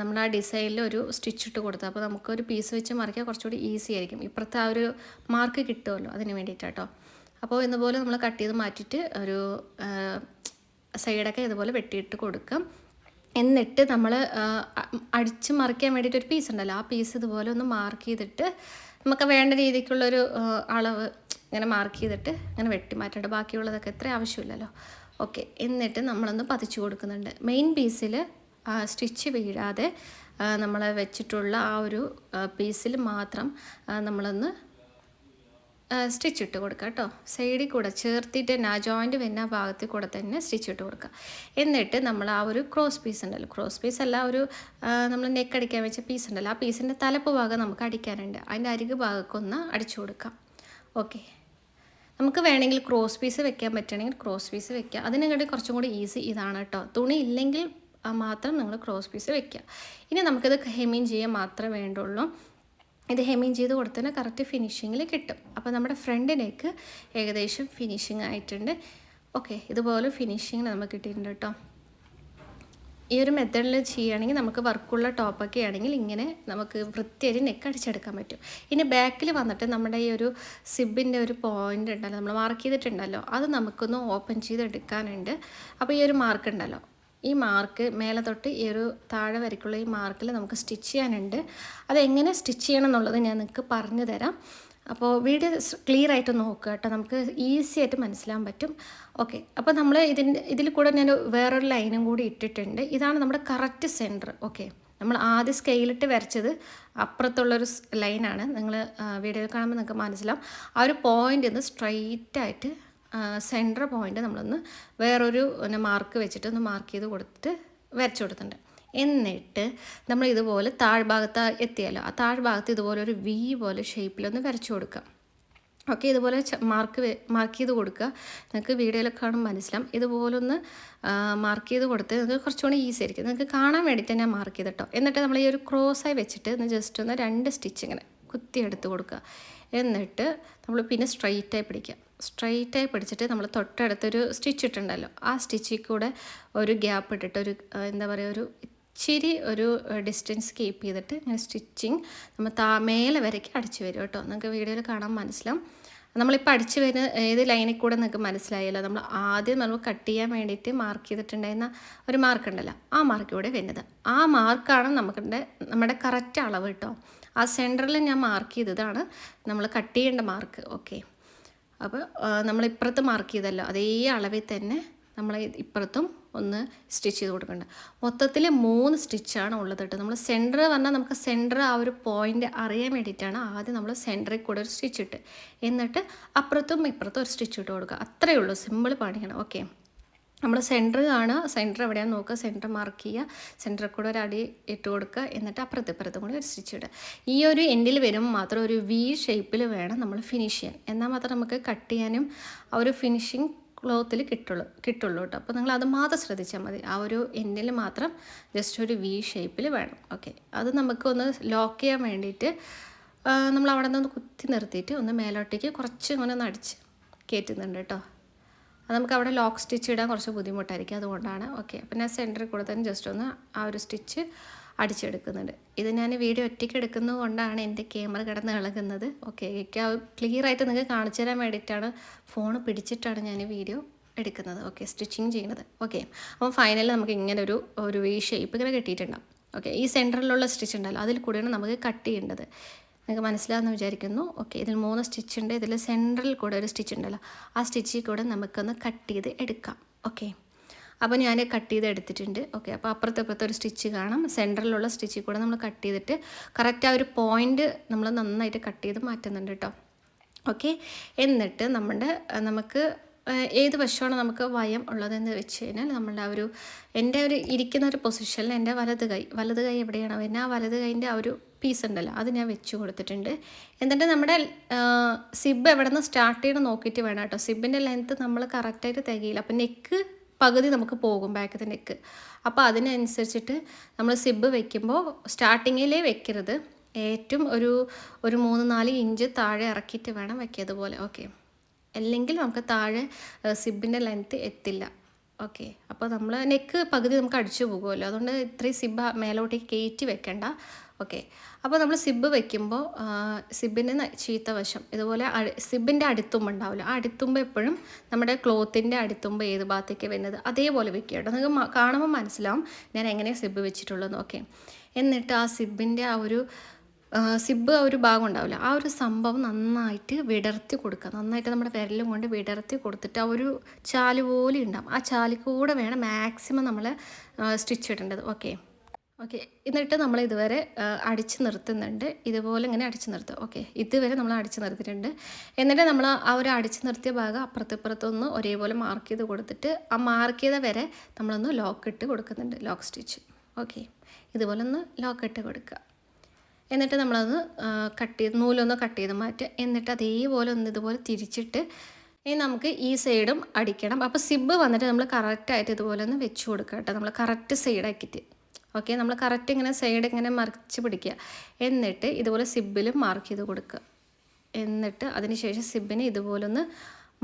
നമ്മൾ ആ ഡിസൈനിൽ ഒരു സ്റ്റിച്ച് ഇട്ട് കൊടുത്തത്. അപ്പോൾ നമുക്കൊരു പീസ് വെച്ച് മറിക്കാൻ കുറച്ചുകൂടി ഈസി ആയിരിക്കും. ഇപ്പുറത്തെ ആ ഒരു മാർക്ക് കിട്ടുമല്ലോ, അതിന് വേണ്ടിയിട്ടാട്ടോ. അപ്പോൾ ഇതുപോലെ നമ്മൾ കട്ട് ചെയ്ത് മാറ്റിയിട്ട് ഒരു സൈഡൊക്കെ ഇതുപോലെ വെട്ടിയിട്ട് കൊടുക്കാം. എന്നിട്ട് നമ്മൾ അടിച്ച് മറിക്കാൻ വേണ്ടിയിട്ട് ഒരു പീസ് ഉണ്ടല്ലോ, ആ പീസ് ഇതുപോലെ ഒന്ന് മാർക്ക് ചെയ്തിട്ട് നമുക്ക് വേണ്ട രീതിക്കുള്ളൊരു അളവ് ഇങ്ങനെ മാർക്ക് ചെയ്തിട്ട് ഇങ്ങനെ വെട്ടി മാറ്റേണ്ട, ബാക്കിയുള്ളതൊക്കെ എത്ര ആവശ്യമില്ലല്ലോ. ഓക്കെ, എന്നിട്ട് നമ്മളൊന്ന് പതിച്ചു കൊടുക്കുന്നുണ്ട്. മെയിൻ പീസിൽ സ്റ്റിച്ച് വീഴാതെ നമ്മൾ വെച്ചിട്ടുള്ള ആ ഒരു പീസിൽ മാത്രം നമ്മളൊന്ന് സ്റ്റിച്ച് ഇട്ട് കൊടുക്കുക കേട്ടോ. സൈഡിൽ കൂടെ ചേർത്തിട്ട് തന്നെ ആ ജോയിൻറ്റ് വരുന്ന ഭാഗത്തിൽ കൂടെ തന്നെ സ്റ്റിച്ച് ഇട്ട് കൊടുക്കുക. എന്നിട്ട് നമ്മൾ ആ ഒരു ക്രോസ് പീസ് ഉണ്ടല്ലോ, ക്രോസ് പീസ് അല്ല, ഒരു നമ്മൾ നെക്ക് അടിക്കാൻ വെച്ച പീസ് ഉണ്ടല്ലോ, ആ പീസിൻ്റെ തലപ്പ് ഭാഗം നമുക്ക് അടിക്കാനുണ്ട്. അതിൻ്റെ അരികു ഭാഗമൊക്കെ ഒന്ന് അടിച്ചു കൊടുക്കാം. ഓക്കെ, നമുക്ക് വേണമെങ്കിൽ ക്രോസ് പീസ് വെക്കാൻ പറ്റുകയാണെങ്കിൽ ക്രോസ് പീസ് വെക്കുക. അതിനെക്കാട്ടി കുറച്ചും കൂടി ഈസി ഇതാണ് കേട്ടോ. തുണി ഇല്ലെങ്കിൽ മാത്രം നിങ്ങൾ ക്രോസ് പീസ് വെക്കുക. ഇനി നമുക്കിത് ഹെമ്മിങ് ചെയ്യാൻ മാത്രമേ വേണ്ടുള്ളൂ. ഇത് ഹെമ്മിങ് ചെയ്ത് കൊടുത്തതിന് കറക്റ്റ് ഫിനിഷിങ്ങിൽ കിട്ടും. അപ്പോൾ നമ്മുടെ ഫ്രണ്ടിലേക്ക് ഏകദേശം ഫിനിഷിങ് ആയിട്ടുണ്ട്. ഓക്കെ, ഇതുപോലെ ഫിനിഷിങ് നമുക്ക് കിട്ടിയിട്ടുണ്ട് കേട്ടോ. ഈ ഒരു മെത്തേഡിൽ ചെയ്യുകയാണെങ്കിൽ നമുക്ക് വർക്കുള്ള ടോപ്പൊക്കെ ആണെങ്കിൽ ഇങ്ങനെ നമുക്ക് വൃത്തിയായി നെക്ക് അടിച്ചെടുക്കാൻ പറ്റും. ഇനി ബാക്കിൽ വന്നിട്ട് നമ്മുടെ ഈ ഒരു സിബിൻ്റെ ഒരു പോയിൻ്റ് ഉണ്ടല്ലോ, നമ്മൾ മാർക്ക് ചെയ്തിട്ടുണ്ടല്ലോ, അത് നമുക്കൊന്ന് ഓപ്പൺ ചെയ്തെടുക്കാനുണ്ട്. അപ്പോൾ ഈ ഒരു മാർക്ക് ഉണ്ടല്ലോ, ഈ മാർക്ക് മേലെ തൊട്ട് ഈ ഒരു താഴെ വരയ്ക്കുള്ള ഈ മാർക്കിൽ നമുക്ക് സ്റ്റിച്ച് ചെയ്യാനുണ്ട്. അതെങ്ങനെ സ്റ്റിച്ച് ചെയ്യണം എന്നുള്ളത് ഞാൻ നിങ്ങൾക്ക് പറഞ്ഞു തരാം. അപ്പോൾ വീഡിയോ ക്ലിയർ ആയിട്ട് നോക്കുക കേട്ടോ, നമുക്ക് ഈസി ആയിട്ട് മനസ്സിലാൻ പറ്റും. ഓക്കെ, അപ്പോൾ നമ്മൾ ഇതിൽ കൂടെ ഞാൻ വേറൊരു ലൈനും കൂടി ഇട്ടിട്ടുണ്ട്. ഇതാണ് നമ്മുടെ കറക്റ്റ് സെൻറ്റർ. ഓക്കെ, നമ്മൾ ആദ്യം സ്കെയിലിട്ട് വരച്ചത് അപ്പുറത്തുള്ളൊരു ലൈനാണ്. നിങ്ങൾ വീഡിയോ കാണുമ്പോൾ നിങ്ങൾക്ക് മനസ്സിലാവും. ആ ഒരു പോയിൻ്റ് ഒന്ന് സ്ട്രൈറ്റായിട്ട് സെൻറ്റർ പോയിൻ്റ് നമ്മളൊന്ന് വേറൊരു മാർക്ക് വെച്ചിട്ട് ഒന്ന് മാർക്ക് ചെയ്ത് കൊടുത്തിട്ട് വരച്ചു കൊടുത്തിട്ടുണ്ട്. എന്നിട്ട് നമ്മൾ ഇതുപോലെ താഴ്ഭാഗത്ത് എത്തിയാലോ, ആ താഴ്ഭാഗത്ത് ഇതുപോലെ ഒരു വി പോലെ ഷേപ്പിലൊന്ന് വരച്ചു കൊടുക്കുക. ഓക്കെ, ഇതുപോലെ മാർക്ക് ചെയ്ത് കൊടുക്കുക. നിങ്ങൾക്ക് വീഡിയോയിലൊക്കെ കാണുമ്പോൾ മനസ്സിലാവും. ഇതുപോലെ ഒന്ന് മാർക്ക് ചെയ്ത് കൊടുത്ത് നിങ്ങൾക്ക് കുറച്ചുകൂടി ഈസി ആയിരിക്കും. നിങ്ങൾക്ക് കാണാൻ വേണ്ടിയിട്ട് ഞാൻ മാർക്ക് ചെയ്തിട്ടോ. എന്നിട്ട് നമ്മൾ ഈ ഒരു ക്രോസായി വെച്ചിട്ട് ഒന്ന് ജസ്റ്റ് ഒന്ന് 2 സ്റ്റിച്ച് ഇങ്ങനെ കുത്തിയെടുത്ത് കൊടുക്കുക. എന്നിട്ട് നമ്മൾ പിന്നെ സ്ട്രൈറ്റായി പിടിക്കുക. സ്ട്രെയിറ്റായി പിടിച്ചിട്ട് നമ്മൾ തൊട്ടടുത്തൊരു സ്റ്റിച്ച് ഇട്ടുണ്ടല്ലോ, ആ സ്റ്റിച്ചിൽ കൂടെ ഒരു ഗ്യാപ്പ് ഇട്ടിട്ട് ഒരു എന്താ പറയുക, ഒരു ഇച്ചിരി ഒരു ഡിസ്റ്റൻസ് കീപ്പ് ചെയ്തിട്ട് ഇങ്ങനെ സ്റ്റിച്ചിങ് നമ്മൾ മേലെ വരയ്ക്ക് അടിച്ചു വരും കേട്ടോ. നിങ്ങൾക്ക് വീഡിയോയിൽ കാണാൻ മനസ്സിലാവും. നമ്മളിപ്പോൾ അടിച്ചു വരുന്ന ഏത് ലൈനിൽ കൂടെ നിങ്ങൾക്ക് മനസ്സിലായല്ലോ. നമ്മൾ ആദ്യം നമ്മൾ കട്ട് ചെയ്യാൻ വേണ്ടിയിട്ട് മാർക്ക് ചെയ്തിട്ടുണ്ടായിരുന്ന ഒരു മാർക്ക് ഉണ്ടല്ലോ, ആ മാർക്ക് ഇവിടെ വരുന്നത്. ആ മാർക്കാണ് നമ്മുടെ കറക്റ്റ് അളവ് കേട്ടോ. ആ സെൻറ്ററിൽ ഞാൻ മാർക്ക് ചെയ്തതാണ് നമ്മൾ കട്ട് ചെയ്യേണ്ട മാർക്ക്. ഓക്കെ, അപ്പോൾ നമ്മൾ ഇപ്പുറത്ത് മാർക്ക് ചെയ്തല്ലോ, അതേ അളവിൽ തന്നെ നമ്മൾ ഇപ്പുറത്തും ഒന്ന് സ്റ്റിച്ച് ചെയ്ത് കൊടുക്കേണ്ടത്. മൊത്തത്തിൽ 3 സ്റ്റിച്ചാണ് ഉള്ളത് കേട്ടോ. നമ്മൾ സെൻറ്റർ പറഞ്ഞാൽ നമുക്ക് സെൻറ്റർ ആ ഒരു പോയിൻ്റ് അറിയാൻ വേണ്ടിയിട്ടാണ് ആദ്യം നമ്മൾ സെൻറ്ററിൽ കൂടെ ഒരു സ്റ്റിച്ച് ഇട്ട്, എന്നിട്ട് അപ്പുറത്തും ഇപ്പുറത്തും ഒരു സ്റ്റിച്ച് ഇട്ട് കൊടുക്കുക. അത്രയേ ഉള്ളൂ, സിമ്പിൾ പണിയാണ്. ഓക്കെ, നമ്മൾ സെൻറ്റർ കാണുക, സെൻറ്റർ എവിടെയാണെന്ന് നോക്കുക, സെൻറ്റർ മാർക്ക് ചെയ്യുക, സെൻറ്ററിൽ കൂടെ ഒരു അടി ഇട്ട് കൊടുക്കുക, എന്നിട്ട് അപ്പുറത്തും കൂടി ഒരു സ്റ്റിച്ച് ഇടുക. ഈ ഒരു എൻഡിൽ വരുമ്പോൾ മാത്രം ഒരു വി ഷേപ്പിൽ വേണം നമ്മൾ ഫിനിഷ് ചെയ്യാൻ. എന്നാൽ മാത്രം നമുക്ക് കട്ട് ചെയ്യാനും ആ ഒരു ഫിനിഷിങ് ക്ലോത്തിൽ കിട്ടുള്ളൂ കേട്ടോ. അപ്പോൾ നിങ്ങൾ അത് മാത്രം ശ്രദ്ധിച്ചാൽ മതി. ആ ഒരു എൻഡിൽ മാത്രം ജസ്റ്റ് ഒരു വി ഷേപ്പിൽ വേണം. ഓക്കെ, അത് നമുക്കൊന്ന് ലോക്ക് ചെയ്യാൻ വേണ്ടിയിട്ട് നമ്മൾ അവിടെ നിന്ന് കുത്തി നിർത്തിയിട്ട് ഒന്ന് മേലോട്ടേക്ക് കുറച്ച് ഇങ്ങനെ ഒന്ന് അടിച്ച് കയറ്റുന്നുണ്ട് കേട്ടോ. അത് നമുക്ക് അവിടെ ലോക്ക് സ്റ്റിച്ച് ഇടാൻ കുറച്ച് ബുദ്ധിമുട്ടായിരിക്കും, അതുകൊണ്ടാണ്. ഓക്കെ, അപ്പോൾ ഞാൻ സെൻറ്ററിൽ കൂടെ തന്നെ ജസ്റ്റ് ഒന്ന് ആ ഒരു സ്റ്റിച്ച് അടിച്ചെടുക്കുന്നുണ്ട്. ഇത് ഞാൻ വീഡിയോ ഒറ്റയ്ക്ക് എടുക്കുന്നത് കൊണ്ടാണ് എൻ്റെ ക്യാമറ കിടന്ന് ഇളകുന്നത്. ഓക്കെ, എനിക്ക് ക്ലിയർ ആയിട്ട് നിങ്ങൾക്ക് കാണിച്ചു തരാൻ വേണ്ടിയിട്ടാണ് ഫോൺ പിടിച്ചിട്ടാണ് ഞാൻ വീഡിയോ എടുക്കുന്നത്. ഓക്കെ, സ്റ്റിച്ചിങ് ചെയ്യുന്നത്. ഓക്കെ, അപ്പോൾ ഫൈനലിൽ നമുക്ക് ഇങ്ങനെ ഒരു വി ഷേപ്പ് ഇങ്ങനെ കിട്ടിയിട്ടുണ്ടാവും. ഓക്കെ, ഈ സെൻറ്ററിലുള്ള സ്റ്റിച്ച് ഉണ്ടല്ലോ, അതിൽ കൂടെയാണ് നമുക്ക് കട്ട് ചെയ്യേണ്ടത്. നിങ്ങൾക്ക് മനസ്സിലാകുമെന്ന് വിചാരിക്കുന്നു. ഓക്കെ, ഇതിൽ 3 സ്റ്റിച്ച് ഉണ്ട്. ഇതിൽ സെൻറ്ററിൽ കൂടെ ഒരു സ്റ്റിച്ച് ഉണ്ടല്ലോ, ആ സ്റ്റിച്ചിൽ കൂടെ നമുക്കൊന്ന് കട്ട് ചെയ്ത് എടുക്കാം. ഓക്കെ, അപ്പോൾ ഞാൻ കട്ട് ചെയ്ത് എടുത്തിട്ടുണ്ട്. ഓക്കെ, അപ്പോൾ അപ്പുറത്തെ ഒരു സ്റ്റിച്ച് കാണാം. സെൻറ്ററിലുള്ള സ്റ്റിച്ചിൽ കൂടെ നമ്മൾ കട്ട് ചെയ്തിട്ട് കറക്റ്റ് ആ ഒരു പോയിൻ്റ് നമ്മൾ നന്നായിട്ട് കട്ട് ചെയ്ത് മാറ്റുന്നുണ്ട് കേട്ടോ. ഓക്കെ, എന്നിട്ട് നമുക്ക് ഏത് വശമാണ് നമുക്ക് വയം ഉള്ളതെന്ന് വെച്ച് കഴിഞ്ഞാൽ നമ്മളുടെ ആ ഒരു എൻ്റെ ഒരു ഇരിക്കുന്ന ഒരു പൊസിഷനിൽ എൻ്റെ വലത് കൈ എവിടെയാണ് വരുന്നത്, ആ വലത് കൈൻ്റെ ആ ഒരു പീസ് ഉണ്ടല്ലോ, അത് ഞാൻ വെച്ച് കൊടുത്തിട്ടുണ്ട്. എന്നിട്ട് നമ്മുടെ സിബ് എവിടെ നിന്ന് സ്റ്റാർട്ട് ചെയ്യണം നോക്കിയിട്ട് വേണം കേട്ടോ. സിബിൻ്റെ ലെങ്ത്ത് നമ്മൾ കറക്റ്റായിട്ട് തികയില്ല, അപ്പോൾ നെക്ക് പകുതി നമുക്ക് പോകും, ബാക്കത്തെ നെക്ക്. അപ്പോൾ അതിനനുസരിച്ചിട്ട് നമ്മൾ സിബ് വെക്കുമ്പോൾ സ്റ്റാർട്ടിങ്ങിലേ വെക്കരുത്, ഏറ്റവും ഒരു 3-4 ഇഞ്ച് താഴെ ഇറക്കിയിട്ട് വേണം വെക്കിയതുപോലെ. ഓക്കെ, അല്ലെങ്കിൽ നമുക്ക് താഴെ സിബിൻ്റെ ലെങ്ത്ത് എത്തില്ല. ഓക്കെ, അപ്പോൾ നമ്മൾ നെക്ക് പകുതി നമുക്ക് അടിച്ചു പോകുമല്ലോ, അതുകൊണ്ട് ഇത്രയും സിബ് മേലോട്ടേക്ക് കയറ്റി വെക്കേണ്ട. ഓക്കെ, അപ്പോൾ നമ്മൾ സിബ് വെക്കുമ്പോൾ സിബിൻ്റെ ചീത്ത വശം ഇതുപോലെ സിബിൻ്റെ അടിത്തുമ്പ് ഉണ്ടാവില്ല, ആ അടിത്തുമ്പ് എപ്പോഴും നമ്മുടെ ക്ലോത്തിൻ്റെ അടിത്തുമ്പ് ഏത് ഭാഗത്തേക്ക് വരുന്നത് അതേപോലെ വെക്കുക കേട്ടോ. നിങ്ങൾക്ക് കാണുമ്പോൾ മനസ്സിലാവും ഞാൻ എങ്ങനെയാണ് സിബ് വെച്ചിട്ടുള്ളതെന്ന്. ഓക്കെ, എന്നിട്ട് ആ സിബിൻ്റെ ആ ഒരു ഒരു ഭാഗം ഉണ്ടാവില്ല, ആ ഒരു സംഭവം നന്നായിട്ട് വിടർത്തി കൊടുക്കുക. നന്നായിട്ട് നമ്മുടെ വിരലും കൊണ്ട് വിടർത്തി കൊടുത്തിട്ട് ആ ഒരു ചാല് പോലെ ഉണ്ടാവും, ആ ചാലിൽ കൂടെ വേണം മാക്സിമം നമ്മൾ സ്റ്റിച്ച് ഇടേണ്ടത്. ഓക്കെ, എന്നിട്ട് നമ്മൾ ഇതുവരെ അടിച്ച് നിർത്തുന്നുണ്ട്, ഇതുപോലെ ഇങ്ങനെ അടിച്ച് നിർത്തുക. ഓക്കെ, ഇതുവരെ നമ്മൾ അടിച്ച് നിർത്തിയിട്ടുണ്ട്. എന്നിട്ട് നമ്മൾ ആ ഒരു അടിച്ച് നിർത്തിയ ഭാഗം അപ്പുറത്തിപ്പുറത്തൊന്ന് ഒരേപോലെ മാർക്ക് ചെയ്ത് കൊടുത്തിട്ട് ആ മാർക്ക് ചെയ്ത വരെ നമ്മളൊന്ന് ലോക്ക് ഇട്ട് കൊടുക്കുന്നുണ്ട്, ലോക്ക് സ്റ്റിച്ച്. ഓക്കെ, ഇതുപോലെ ഒന്ന് ലോക്ക് ഇട്ട് കൊടുക്കുക. എന്നിട്ട് നമ്മളത് നൂലൊന്ന് കട്ട് ചെയ്ത് മാറ്റുക. എന്നിട്ട് അതേപോലെ ഒന്ന് ഇതുപോലെ തിരിച്ചിട്ട് ഇനി നമുക്ക് ഈ സൈഡും അടിക്കണം. അപ്പോൾ സിബ് വന്നിട്ട് നമ്മൾ കറക്റ്റായിട്ട് ഇതുപോലെ ഒന്ന് വെച്ച് കൊടുക്കുക കേട്ടോ, നമ്മൾ കറക്റ്റ് സൈഡാക്കിയിട്ട്. ഓക്കെ, നമ്മൾ കറക്റ്റ് ഇങ്ങനെ സൈഡ് ഇങ്ങനെ മറിച്ച് പിടിക്കുക. എന്നിട്ട് ഇതുപോലെ സിബിലും മാർക്ക് ചെയ്ത് കൊടുക്കുക. എന്നിട്ട് അതിന് ശേഷം സിബിനെ ഇതുപോലെ ഒന്ന്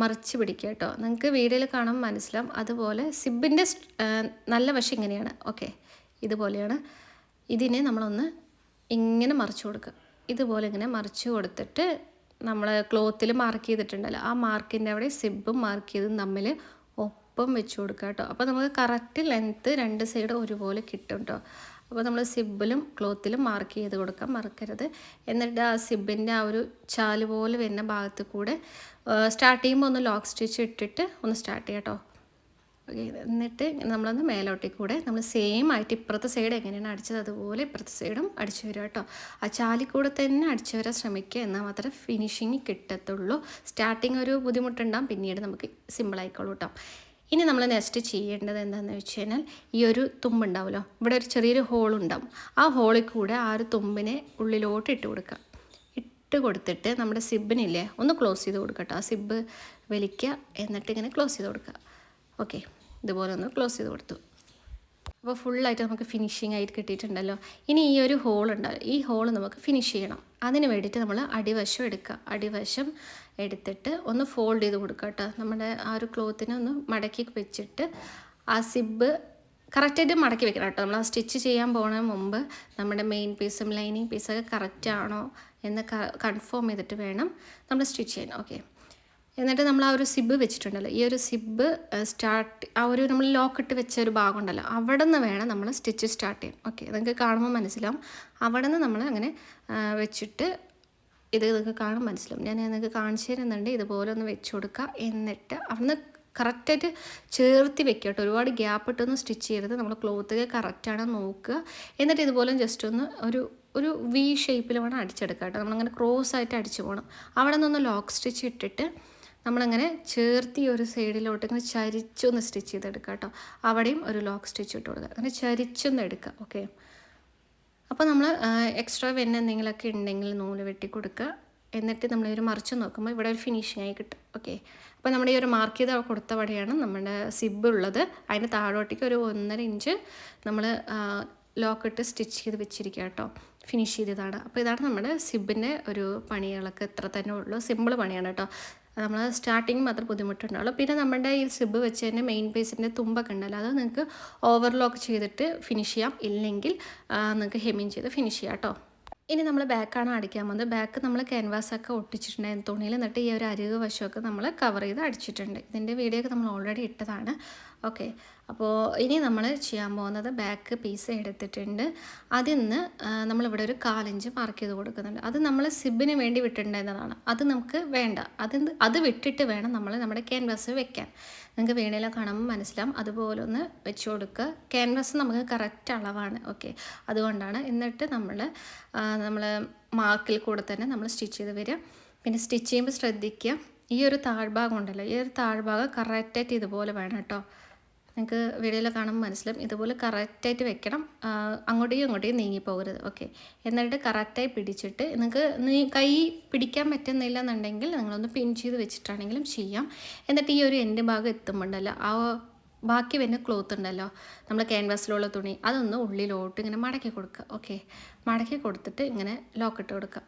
മറിച്ച് പിടിക്കുക കേട്ടോ. നിങ്ങൾക്ക് വീഡിയോയിൽ കാണുമ്പോൾ മനസ്സിലാവും. അതുപോലെ സിബിൻ്റെ നല്ല വശം ഇങ്ങനെയാണ്. ഓക്കെ, ഇതുപോലെയാണ്. ഇതിനെ നമ്മളൊന്ന് ഇങ്ങനെ മറിച്ച് കൊടുക്കുക. ഇതുപോലെ ഇങ്ങനെ മറിച്ച് കൊടുത്തിട്ട് നമ്മൾ ക്ലോത്തിൽ മാർക്ക് ചെയ്തിട്ടുണ്ടല്ലോ, ആ മാർക്കിൻ്റെ അവിടെ സിബും മാർക്ക് ചെയ്തും തമ്മിൽ ഒപ്പം വെച്ച് കൊടുക്കുക കേട്ടോ. അപ്പോൾ നമുക്ക് കറക്റ്റ് ലെങ്ത്ത് 2 സൈഡ് ഒരുപോലെ കിട്ടും കേട്ടോ. അപ്പോൾ നമ്മൾ സിബിലും ക്ലോത്തിലും മാർക്ക് ചെയ്ത് കൊടുക്കാൻ മറക്കരുത്. എന്നിട്ട് ആ സിബിൻ്റെ ആ ഒരു ചാല് പോലെ വരുന്ന ഭാഗത്ത് കൂടെ സ്റ്റാർട്ട് ചെയ്യുമ്പോൾ ഒന്ന് ലോക്ക് സ്റ്റിച്ച് ഇട്ടിട്ട് ഒന്ന് സ്റ്റാർട്ട് ചെയ്യാം കേട്ടോ. ഓക്കെ, എന്നിട്ട് നമ്മളൊന്ന് മേലോട്ടേക്ക് കൂടെ നമ്മൾ സെയിം ആയിട്ട് ഇപ്പുറത്തെ സൈഡ് എങ്ങനെയാണ് അടിച്ചത് അതുപോലെ ഇപ്പുറത്തെ സൈഡും അടിച്ചു വരിക കേട്ടോ. ആ ചാലിൽ കൂടെ തന്നെ അടിച്ചു വരാൻ ശ്രമിക്കുക, എന്നാൽ മാത്രമേ ഫിനിഷിങ് കിട്ടത്തുള്ളൂ. സ്റ്റാർട്ടിങ് ഒരു ബുദ്ധിമുട്ടുണ്ടാകും, പിന്നീട് നമുക്ക് സിമ്പിളായിക്കോളൂ കേട്ടോ. ഇനി നമ്മൾ നെക്സ്റ്റ് ചെയ്യേണ്ടത് എന്താണെന്ന് വെച്ച് കഴിഞ്ഞാൽ ഈ ഒരു തുമ്പുണ്ടാവുമല്ലോ, ഇവിടെ ഒരു ചെറിയൊരു ഹോളുണ്ടാവും, ആ ഹോളിൽ കൂടെ ആ ഒരു തുമ്പിനെ ഉള്ളിലോട്ട് ഇട്ട് കൊടുക്കുക. ഇട്ട് കൊടുത്തിട്ട് നമ്മുടെ സിബിനില്ലേ ഒന്ന് ക്ലോസ് ചെയ്ത് കൊടുക്കുക കേട്ടോ. ആ സിബ് വലിക്കുക, എന്നിട്ട് ഇങ്ങനെ ക്ലോസ് ചെയ്ത് കൊടുക്കുക. ഓക്കെ, ഇതുപോലെ ഒന്ന് ക്ലോസ് ചെയ്ത് കൊടുത്തു. അപ്പോൾ ഫുള്ളായിട്ട് നമുക്ക് ഫിനിഷിംഗ് ആയിട്ട് കിട്ടിയിട്ടുണ്ടല്ലോ. ഇനി ഈ ഒരു ഹോൾ ഉണ്ടല്ലോ, ഈ ഹോൾ നമുക്ക് ഫിനിഷ് ചെയ്യണം. അതിന് വേണ്ടിയിട്ട് നമ്മൾ അടിവശം എടുക്കുക. അടിവശം എടുത്തിട്ട് ഒന്ന് ഫോൾഡ് ചെയ്ത് കൊടുക്കുക കേട്ടോ. നമ്മുടെ ആ ഒരു ക്ലോത്തിനെ ഒന്ന് മടക്കി വെച്ചിട്ട് ആ സിബ് കറക്റ്റായിട്ട് മടക്കി വെക്കണം കേട്ടോ. നമ്മൾ ആ സ്റ്റിച്ച് ചെയ്യാൻ പോകുന്നതിന് മുമ്പ് നമ്മുടെ മെയിൻ പീസും ലൈനിങ് പീസൊക്കെ കറക്റ്റാണോ എന്ന് കൺഫേം ചെയ്തിട്ട് വേണം നമ്മൾ സ്റ്റിച്ച് ചെയ്യാൻ. ഓക്കെ, എന്നിട്ട് നമ്മൾ ആ ഒരു സിബ് വെച്ചിട്ടുണ്ടല്ലോ, ഈ ഒരു സിബ് ആ ഒരു നമ്മൾ ലോക്കിട്ട് വെച്ച ഒരു ഭാഗം ഉണ്ടല്ലോ, അവിടെ നിന്ന് വേണം നമ്മൾ സ്റ്റിച്ച് സ്റ്റാർട്ട് ചെയ്യാൻ. ഓക്കെ, നിങ്ങൾക്ക് കാണുമ്പോൾ മനസ്സിലാവും. അവിടെ നിന്ന് നമ്മൾ അങ്ങനെ വെച്ചിട്ട് ഇത് നിങ്ങൾക്ക് കാണുമ്പോൾ മനസ്സിലാവും. ഞാൻ നിങ്ങൾക്ക് കാണിച്ചു തരുന്നുണ്ട്. ഇതുപോലെ ഒന്ന് വെച്ച് കൊടുക്കുക. എന്നിട്ട് അവിടുന്ന് കറക്റ്റായിട്ട് ചേർത്തി വെക്കുക കേട്ടോ. ഒരുപാട് ഗ്യാപ്പ് ഇട്ടൊന്നും സ്റ്റിച്ച് ചെയ്യരുത്. നമ്മൾ ക്ലോത്ത് കറക്റ്റാണെന്ന് നോക്കുക. എന്നിട്ട് ഇതുപോലെ ജസ്റ്റ് ഒന്ന് ഒരു വി ഷേപ്പിൽ വേണം അടിച്ചെടുക്കുക കേട്ടോ. നമ്മളങ്ങനെ ക്രോസ് ആയിട്ട് അടിച്ചു പോകണം. അവിടെ നിന്നൊന്ന് ലോക്ക് സ്റ്റിച്ച് ഇട്ടിട്ട് നമ്മളങ്ങനെ ചേർത്തി ഒരു സൈഡിലോട്ട് ഇങ്ങനെ ചരിച്ചൊന്ന് സ്റ്റിച്ച് ചെയ്തെടുക്കുക കേട്ടോ. അവിടെയും ഒരു ലോക്ക് സ്റ്റിച്ച് ഇട്ട് കൊടുക്കുക. അങ്ങനെ ചരിച്ചൊന്ന് എടുക്കുക. ഓക്കെ, അപ്പോൾ നമ്മൾ എക്സ്ട്രാ വെണ്ണ എന്തെങ്കിലുമൊക്കെ ഉണ്ടെങ്കിൽ നൂല് വെട്ടി കൊടുക്കുക. എന്നിട്ട് നമ്മളൊരു മറിച്ച് നോക്കുമ്പോൾ ഇവിടെ ഒരു ഫിനിഷിംഗ് ആയി കിട്ടും. ഓക്കെ, അപ്പോൾ നമ്മുടെ ഈ ഒരു മാർക്ക് ചെയ്ത് കൊടുത്ത വഴിയാണ് നമ്മുടെ സിബ് ഉള്ളത്. അതിന് താഴോട്ടേക്ക് ഒരു 1.5 ഇഞ്ച് നമ്മൾ ലോക്കിട്ട് സ്റ്റിച്ച് ചെയ്ത് വെച്ചിരിക്കുക കേട്ടോ. ഫിനിഷ് ചെയ്തതാണ്. അപ്പോൾ ഇതാണ് നമ്മുടെ സിബിൻ്റെ ഒരു പണികളൊക്കെ ഇത്ര തന്നെ ഉള്ളൂ. സിമ്പിൾ പണിയാണ് കേട്ടോ. നമ്മൾ സ്റ്റാർട്ടിങ് മാത്രം ബുദ്ധിമുട്ടുണ്ടാവുള്ളൂ. പിന്നെ നമ്മുടെ ഈ സിബ് വെച്ച് തന്നെ മെയിൻ പീസിൻ്റെ തുമ്പൊക്കെ ഉണ്ടല്ലോ, അത് നിങ്ങൾക്ക് ഓവർലോക്ക് ചെയ്തിട്ട് ഫിനിഷ് ചെയ്യാം. ഇല്ലെങ്കിൽ നിങ്ങൾക്ക് ഹെമ്മിങ് ചെയ്ത് ഫിനിഷ് ചെയ്യാം കേട്ടോ. ഇനി നമ്മൾ ബാക്കാണ് അടിക്കാൻ പോകുന്നത്. ബാക്ക് നമ്മൾ ക്യാൻവാസൊക്കെ ഒട്ടിച്ചിട്ടുണ്ടായിരുന്നു തുണിയിൽ. എന്നിട്ട് ഈ ഒരു അരികു വശമൊക്കെ നമ്മൾ കവർ ചെയ്ത് അടിച്ചിട്ടുണ്ട്. ഇതിൻ്റെ വീഡിയോ ഒക്കെ നമ്മൾ ഓൾറെഡി ഇട്ടതാണ്. ഓക്കെ, അപ്പോൾ ഇനി നമ്മൾ ചെയ്യാൻ പോകുന്നത് ബാക്ക് പീസ് എടുത്തിട്ടുണ്ട്. അതിൽ നിന്ന് നമ്മളിവിടെ ഒരു 1/4 ഇഞ്ച് മാർക്ക് ചെയ്ത് കൊടുക്കുന്നുണ്ട്. അത് നമ്മൾ സിബിന് വേണ്ടി വിട്ടിട്ടുണ്ടായിരുന്നതാണ്. അത് നമുക്ക് വേണ്ട. അത് വിട്ടിട്ട് വേണം നമ്മൾ നമ്മുടെ ക്യാൻവാസ് വെക്കാൻ. നിങ്ങൾക്ക് വീണയില കാണുമ്പോൾ മനസ്സിലാവും. അതുപോലെ ഒന്ന് വെച്ച് കൊടുക്കുക. ക്യാൻവാസ് നമുക്ക് കറക്റ്റ് അളവാണ്. ഓക്കെ, അതുകൊണ്ടാണ്. എന്നിട്ട് നമ്മൾ മാർക്കിൽ കൂടെ തന്നെ നമ്മൾ സ്റ്റിച്ച് ചെയ്ത് വരിക. പിന്നെ സ്റ്റിച്ച് ചെയ്യുമ്പോൾ ശ്രദ്ധിക്കുക, ഈ ഒരു താഴ്ഭാഗം ഉണ്ടല്ലോ, ഈ ഒരു താഴ്ഭാഗം കറക്റ്റായിട്ട് ഇതുപോലെ വേണം കേട്ടോ. നിങ്ങൾക്ക് വീഡിയോയിൽ കാണുമ്പോൾ മനസ്സിലാവും. ഇതുപോലെ കറക്റ്റായിട്ട് വെക്കണം. അങ്ങോട്ടേക്കും നീങ്ങിപ്പോകരുത്. ഓക്കെ, എന്നിട്ട് കറക്റ്റായി പിടിച്ചിട്ട് നിങ്ങൾക്ക് കൈ പിടിക്കാൻ പറ്റുന്നില്ല എന്നുണ്ടെങ്കിൽ നിങ്ങളൊന്ന് പിൻ ചെയ്ത് വെച്ചിട്ടാണെങ്കിലും ചെയ്യാം. എന്നിട്ട് ഈ ഒരു എൻഡ് ഭാഗം എത്തുമ്പോണ്ടല്ലോ, ആ ബാക്കി വരുന്ന ക്ലോത്ത് ഉണ്ടല്ലോ, നമ്മൾ ക്യാൻവാസിലുള്ള തുണി, അതൊന്ന് ഉള്ളിലോട്ട് ഇങ്ങനെ മടക്കി കൊടുക്കുക. ഓക്കെ, മടക്കി കൊടുത്തിട്ട് ഇങ്ങനെ ലോക്കിട്ട് കൊടുക്കുക.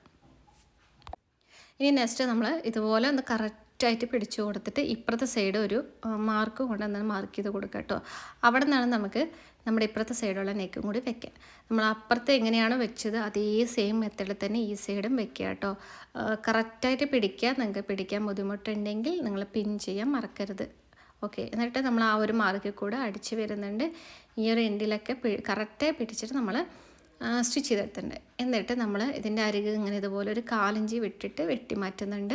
ഇനി നെക്സ്റ്റ് നമ്മൾ ഇതുപോലെ ഒന്ന് കറക്റ്റായിട്ട് പിടിച്ചു കൊടുത്തിട്ട് ഇപ്പുറത്തെ സൈഡ് ഒരു മാർക്ക് കൊണ്ട് എന്നാൽ മാർക്ക് ചെയ്ത് കൊടുക്കുക കേട്ടോ. അവിടെ നിന്നാണ് നമുക്ക് നമ്മുടെ ഇപ്പുറത്തെ സൈഡുള്ള നെക്കും കൂടി വെക്കാം. നമ്മൾ അപ്പുറത്തെ എങ്ങനെയാണോ വെച്ചത് അതേ സെയിം മെത്തേഡിൽ തന്നെ ഈ സൈഡും വെക്കുക കേട്ടോ. കറക്റ്റായിട്ട് പിടിക്കുക. നിങ്ങൾക്ക് പിടിക്കാൻ ബുദ്ധിമുട്ടുണ്ടെങ്കിൽ നിങ്ങൾ പിൻ ചെയ്യാൻ മറക്കരുത്. ഓക്കെ, എന്നിട്ട് നമ്മൾ ആ ഒരു മാർക്കിൽ കൂടെ അടിച്ച് വരുന്നുണ്ട്. ഈ ഒരു എൻഡിലൊക്കെ കറക്റ്റായി പിടിച്ചിട്ട് നമ്മൾ സ്റ്റിച്ച് ചെയ്തെടുത്തിട്ടുണ്ട്. എന്നിട്ട് നമ്മൾ ഇതിൻ്റെ അരികെ ഇങ്ങനെ ഇതുപോലെ ഒരു 1/4 ഇഞ്ച് വിട്ടിട്ട് വെട്ടി മാറ്റുന്നുണ്ട്.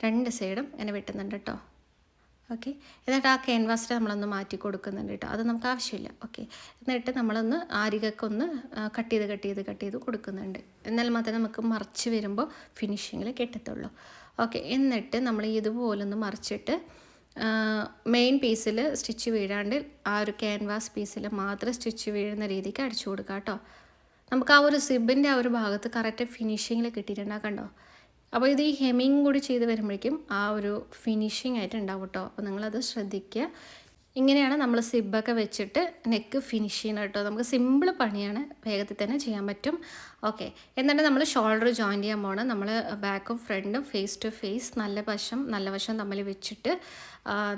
2 സൈഡും ഇങ്ങനെ വെട്ടുന്നുണ്ട് കേട്ടോ. ഓക്കെ, എന്നിട്ട് ആ ക്യാൻവാസിൽ നമ്മളൊന്ന് മാറ്റി കൊടുക്കുന്നുണ്ട് കേട്ടോ. അത് നമുക്ക് ആവശ്യമില്ല. ഓക്കെ, എന്നിട്ട് നമ്മളൊന്ന് അരികൊക്കെ ഒന്ന് കട്ട് ചെയ്ത് കൊടുക്കുന്നുണ്ട്. എന്നാൽ മാത്രമേ നമുക്ക് മറിച്ച് വരുമ്പോൾ ഫിനിഷിങ്ങിൽ കിട്ടത്തുള്ളൂ. ഓക്കെ, എന്നിട്ട് നമ്മൾ ഇതുപോലൊന്ന് മറിച്ചിട്ട് മെയിൻ പീസിൽ സ്റ്റിച്ച് വീഴാണ്ട് ആ ഒരു ക്യാൻവാസ് പീസിൽ മാത്രം സ്റ്റിച്ച് വീഴുന്ന രീതിക്ക് അടിച്ചു കൊടുക്കുക കേട്ടോ. നമുക്ക് ആ ഒരു സിബിൻ്റെ ആ ഒരു ഭാഗത്ത് കറക്റ്റ് ഫിനിഷിങ്ങിൽ കിട്ടിയിട്ടുണ്ടാകും കണ്ടോ. അപ്പോൾ ഇത് ഈ ഹെമ്മിങ് കൂടി ചെയ്ത് വരുമ്പോഴേക്കും ആ ഒരു ഫിനിഷിംഗ് ആയിട്ട് ഉണ്ടാവും കേട്ടോ. അപ്പോൾ നിങ്ങളത് ശ്രദ്ധിക്കുക. ഇങ്ങനെയാണ് നമ്മൾ സിബൊക്കെ വെച്ചിട്ട് നെക്ക് ഫിനിഷ് ചെയ്യണം കേട്ടോ. നമുക്ക് സിമ്പിൾ പണിയാണ്, വേഗത്തിൽ തന്നെ ചെയ്യാൻ പറ്റും. ഓക്കെ, എന്നിട്ട് നമ്മൾ ഷോൾഡർ ജോയിൻ ചെയ്യാൻ പോകണം. നമ്മൾ ബാക്കും ഫ്രണ്ടും ഫേസ് ടു ഫേസ് നല്ല വശം തമ്മിൽ വെച്ചിട്ട്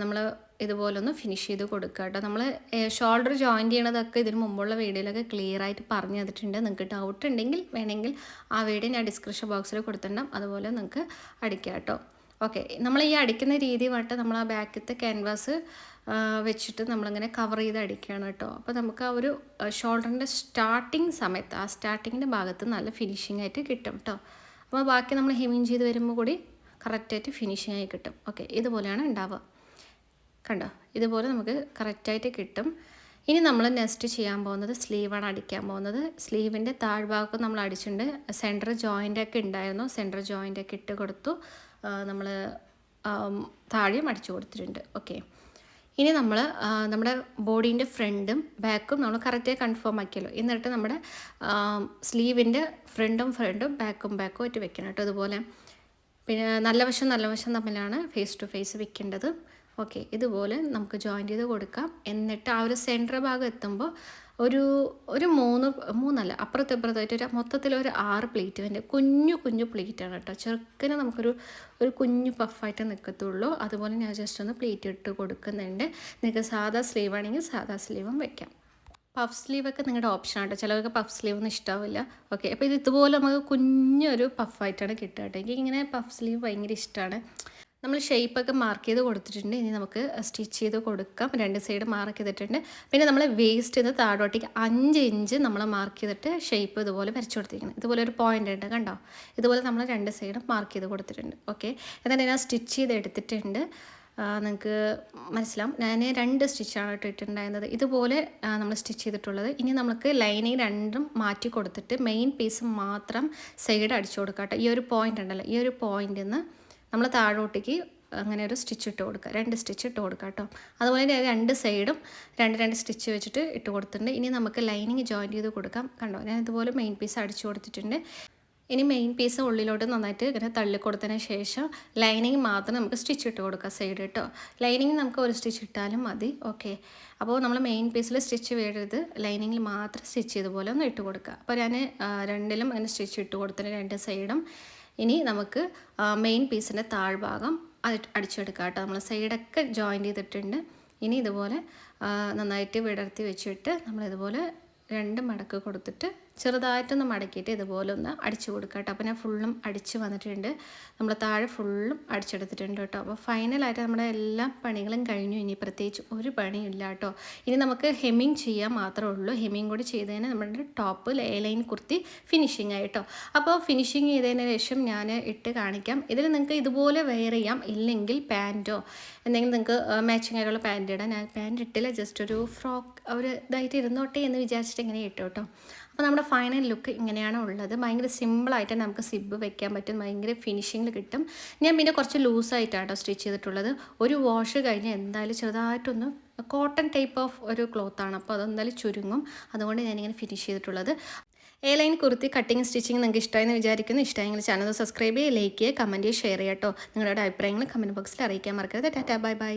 നമ്മൾ ഇതുപോലൊന്ന് ഫിനിഷ് ചെയ്ത് കൊടുക്കുക കേട്ടോ. നമ്മൾ ഷോൾഡർ ജോയിൻ ചെയ്യണതൊക്കെ ഇതിന് മുമ്പുള്ള വീഡിയോയിലൊക്കെ ക്ലിയർ ആയിട്ട് പറഞ്ഞു തന്നിട്ടുണ്ട്. നിങ്ങൾക്ക് ഡൗട്ട് ഉണ്ടെങ്കിൽ വേണമെങ്കിൽ ആ വീഡിയോ ഞാൻ ഡിസ്ക്രിപ്ഷൻ ബോക്സിൽ കൊടുത്തിട്ടുണ്ടാകും. അതുപോലെ നിങ്ങൾക്ക് അടിക്കാം കേട്ടോ. ഓക്കെ, നമ്മൾ ഈ അടിക്കുന്ന രീതിയുമായിട്ട് നമ്മൾ ആ ബാക്കത്തെ ക്യാൻവാസ് വെച്ചിട്ട് നമ്മളിങ്ങനെ കവർ ചെയ്ത് അടിക്കുകയാണ് കേട്ടോ. അപ്പോൾ നമുക്ക് ആ ഒരു ഷോൾഡറിൻ്റെ സ്റ്റാർട്ടിങ് സമയത്ത് ആ സ്റ്റാർട്ടിങ്ങിൻ്റെ ഭാഗത്ത് നല്ല ഫിനിഷിംഗ് ആയിട്ട് കിട്ടും കേട്ടോ. അപ്പോൾ ബാക്കി നമ്മൾ ഹെമ്മിങ് ചെയ്ത് വരുമ്പോൾ കൂടി കറക്റ്റായിട്ട് ഫിനിഷിംഗ് ആയി കിട്ടും. ഓക്കെ, ഇതുപോലെയാണ് ഉണ്ടാവുക കണ്ടോ. ഇതുപോലെ നമുക്ക് കറക്റ്റായിട്ട് കിട്ടും. ഇനി നമ്മൾ നെക്സ്റ്റ് ചെയ്യാൻ പോകുന്നത് സ്ലീവാണ് അടിക്കാൻ പോകുന്നത്. സ്ലീവിൻ്റെ താഴ്ഭാഗം നമ്മൾ അടിച്ചിട്ടുണ്ട്. സെൻറ്റർ ജോയിൻ്റൊക്കെ ഉണ്ടായിരുന്നു. സെൻറ്റർ ജോയിൻ്റൊക്കെ ഇട്ട് കൊടുത്തു. നമ്മൾ താഴെയും അടിച്ചു കൊടുത്തിട്ടുണ്ട്. ഓക്കെ, ഇനി നമ്മൾ നമ്മുടെ ബോഡീൻ്റെ ഫ്രണ്ടും ബാക്കും നമ്മൾ കറക്റ്റായി കൺഫേം ആക്കിയല്ലോ. എന്നിട്ട് നമ്മുടെ സ്ലീവിൻ്റെ ഫ്രണ്ടും ബാക്കും ആയിട്ട് വെക്കണം കേട്ടോ. അതുപോലെ പിന്നെ നല്ല വശം തമ്മിലാണ് ഫേസ് ടു ഫേസ് വെക്കേണ്ടത്. ഓക്കെ, ഇതുപോലെ നമുക്ക് ജോയിൻ ചെയ്ത് കൊടുക്കാം. എന്നിട്ട് ആ ഒരു സെൻറ്റർ ഭാഗം എത്തുമ്പോൾ ഒരു ഒരു മൂന്നല്ല അപ്പുറത്ത് ഇപ്പുറത്തായിട്ട് മൊത്തത്തിലൊരു 6 പ്ലേറ്റ് വേണ്ട കുഞ്ഞു പ്ലേറ്റാണ് കേട്ടോ. ചെറുക്കനെ ഒരു കുഞ്ഞു പഫായിട്ട് നിൽക്കത്തുള്ളൂ. അതുപോലെ ഞാൻ ജസ്റ്റ് ഒന്ന് പ്ലേറ്റ് ഇട്ട് കൊടുക്കുന്നുണ്ട്. നിങ്ങൾക്ക് സാധാ സ്ലീവ് ആണെങ്കിൽ സാധാ സ്ലീവും വെക്കാം. പഫ് സ്ലീവൊക്കെ നിങ്ങളുടെ ഓപ്ഷനാണ് കേട്ടോ. ചിലവർക്ക് പഫ് സ്ലീവ് ഒന്നും ഇഷ്ടാവില്ല. ഓക്കെ, അപ്പോൾ ഇതുപോലെ നമുക്ക് കുഞ്ഞൊരു പഫായിട്ടാണ് കിട്ടുക കേട്ടോ. എനിക്കിങ്ങനെ പഫ് സ്ലീവ് ഭയങ്കര ഇഷ്ടമാണ്. നമ്മൾ ഷേപ്പൊക്കെ മാർക്ക് ചെയ്ത് കൊടുത്തിട്ടുണ്ട്. ഇനി നമുക്ക് സ്റ്റിച്ച് ചെയ്ത് കൊടുക്കാം. 2 സൈഡ് മാർക്ക് ചെയ്തിട്ടുണ്ട്. പിന്നെ നമ്മൾ വേസ്റ്റ് ചെയ്ത് താഴോട്ടേക്ക് 5 ഇഞ്ച് നമ്മൾ മാർക്ക് ചെയ്തിട്ട് ഷേപ്പ് ഇതുപോലെ വരച്ചു കൊടുത്തിരിക്കണം. ഇതുപോലെ ഒരു പോയിൻ്റ് ഉണ്ട് കണ്ടോ. ഇതുപോലെ നമ്മൾ 2 സൈഡും മാർക്ക് ചെയ്ത് കൊടുത്തിട്ടുണ്ട്. ഓക്കെ, എന്നിട്ട് ഞാൻ സ്റ്റിച്ച് ചെയ്ത് എടുത്തിട്ടുണ്ട്. നിങ്ങൾക്ക് മനസ്സിലാവും. ഞാൻ 2 സ്റ്റിച്ചാണ് ഇട്ടിട്ടുണ്ടായിരുന്നത്. ഇതുപോലെ നമ്മൾ സ്റ്റിച്ച് ചെയ്തിട്ടുള്ളത്. ഇനി നമുക്ക് ലൈനിങ് രണ്ടും മാറ്റി കൊടുത്തിട്ട് മെയിൻ പീസ് മാത്രം സൈഡ് അടിച്ചു കൊടുക്കാം കേട്ടോ. ഈ ഒരു പോയിൻ്റ് ഉണ്ടല്ലോ, ഈ ഒരു പോയിൻ്റിൽ നിന്ന് നമ്മൾ താഴോട്ടേക്ക് അങ്ങനെ ഒരു സ്റ്റിച്ച് ഇട്ട് കൊടുക്കുക. 2 സ്റ്റിച്ച് ഇട്ട് കൊടുക്കുക കേട്ടോ. അതുപോലെ 2 സൈഡും 2 സ്റ്റിച്ച് വെച്ചിട്ട് ഇട്ട് കൊടുത്തിട്ടുണ്ട്. ഇനി നമുക്ക് ലൈനിങ് ജോയിൻ ചെയ്ത് കൊടുക്കാം. കണ്ടോ, ഞാൻ ഇതുപോലെ മെയിൻ പീസ് അടിച്ചു കൊടുത്തിട്ടുണ്ട്. ഇനി മെയിൻ പീസ് ഉള്ളിലോട്ട് നന്നായിട്ട് ഇങ്ങനെ തള്ളിക്കൊടുത്തതിന് ശേഷം ലൈനിങ് മാത്രം നമുക്ക് സ്റ്റിച്ച് ഇട്ട് കൊടുക്കാം സൈഡ് കേട്ടോ. ലൈനിങ് നമുക്ക് ഒരു സ്റ്റിച്ച് ഇട്ടാലും മതി. ഓക്കെ, അപ്പോൾ നമ്മൾ മെയിൻ പീസിൽ സ്റ്റിച്ച് വീഴരുത്, ലൈനിങ്ങിൽ മാത്രം സ്റ്റിച്ച് ചെയ്തുപോലെ ഒന്ന് ഇട്ട് കൊടുക്കുക. അപ്പോൾ ഞാൻ 2ലും അങ്ങനെ സ്റ്റിച്ച് ഇട്ട് കൊടുത്തിട്ട് 2 സൈഡും. ഇനി നമുക്ക് മെയിൻ പീസിൻ്റെ താഴ്ഭാഗം അടിച്ചെടുക്കാം കേട്ടോ. നമ്മൾ സൈഡൊക്കെ ജോയിൻ ചെയ്തിട്ടുണ്ട്. ഇനി ഇതുപോലെ നന്നായിട്ട് വിടർത്തി വെച്ചിട്ട് നമ്മളിതുപോലെ 2 മടക്ക് കൊടുത്തിട്ട് ചെറുതായിട്ടൊന്ന് മടക്കിയിട്ട് ഇതുപോലെ ഒന്ന് അടിച്ചു കൊടുക്കുക കേട്ടോ. അപ്പോൾ ഞാൻ ഫുള്ളും അടിച്ച് വന്നിട്ടുണ്ട്. നമ്മൾ താഴെ ഫുള്ളും അടിച്ചെടുത്തിട്ടുണ്ട് കേട്ടോ. അപ്പോൾ ഫൈനലായിട്ട് നമ്മുടെ എല്ലാ പണികളും കഴിഞ്ഞു. ഇനി പ്രത്യേകിച്ച് ഒരു പണിയില്ല കേട്ടോ. ഇനി നമുക്ക് ഹെമ്മിങ് ചെയ്യാൻ മാത്രമേ ഉള്ളൂ. ഹെമ്മിങ് കൂടി ചെയ്തതിന് നമ്മുടെ ടോപ്പ് ലൈൻ കുർത്തി ഫിനിഷിങ് ആയിട്ടോ. അപ്പോൾ ഫിനിഷിങ് ചെയ്തതിന് ശേഷം ഞാൻ ഇട്ട് കാണിക്കാം. ഇതിൽ നിങ്ങൾക്ക് ഇതുപോലെ വെയർ ചെയ്യാം, ഇല്ലെങ്കിൽ പാൻറ്റോ എന്തെങ്കിലും നിങ്ങൾക്ക് മാച്ചിങ് ആയിട്ടുള്ള പാൻറ്റ് ഇടാം. ഞാൻ പാൻറ്റ് ഇട്ടില്ല, ജസ്റ്റ് ഒരു ഫ്രോക്ക് ഒരു ഇതായിട്ട് ഇരുന്നോട്ടെ എന്ന് വിചാരിച്ചിട്ട് ഇങ്ങനെ ഇട്ടു കേട്ടോ. അപ്പോൾ നമ്മുടെ ഫൈനൽ ലുക്ക് ഇങ്ങനെയാണ് ഉള്ളത്. ഭയങ്കര സിമ്പിളായിട്ട് നമുക്ക് സിബ് വെക്കാൻ പറ്റും, ഭയങ്കര ഫിനിഷിങ്ങിൽ കിട്ടും. ഞാൻ പിന്നെ കുറച്ച് ലൂസായിട്ടാണ് കേട്ടോ സ്റ്റിച്ച് ചെയ്തിട്ടുള്ളത്. ഒരു വാഷ് കഴിഞ്ഞ് എന്തായാലും ചെറുതായിട്ടൊന്ന് കോട്ടൺ ടൈപ്പ് ഓഫ് ഒരു ക്ലോത്താണ്, അപ്പോൾ അതെന്തായാലും ചുരുങ്ങും. അതുകൊണ്ട് ഞാനിങ്ങനെ ഫിനിഷ് ചെയ്തിട്ടുള്ളത്. ലൈൻ കുർത്തി കട്ടിങ് സ്റ്റിച്ചിങ് നിങ്ങൾക്ക് ഇഷ്ടമായെന്ന് വിചാരിക്കുന്നു. ഇഷ്ടമായെങ്കിൽ ചാനൽ സബ്സ്ക്രൈബ് ചെയ്യുക, ലൈക്ക് ചെയ്യുക, കമൻറ്റ് ചെയ്യുക, ഷെയർ ചെയ്യുക കേട്ടോ. നിങ്ങളുടെ അഭിപ്രായങ്ങൾ കമൻറ്റ് ബോക്സിൽ അറിയിക്കാൻ മറക്കരുത്. Tata, bye bye.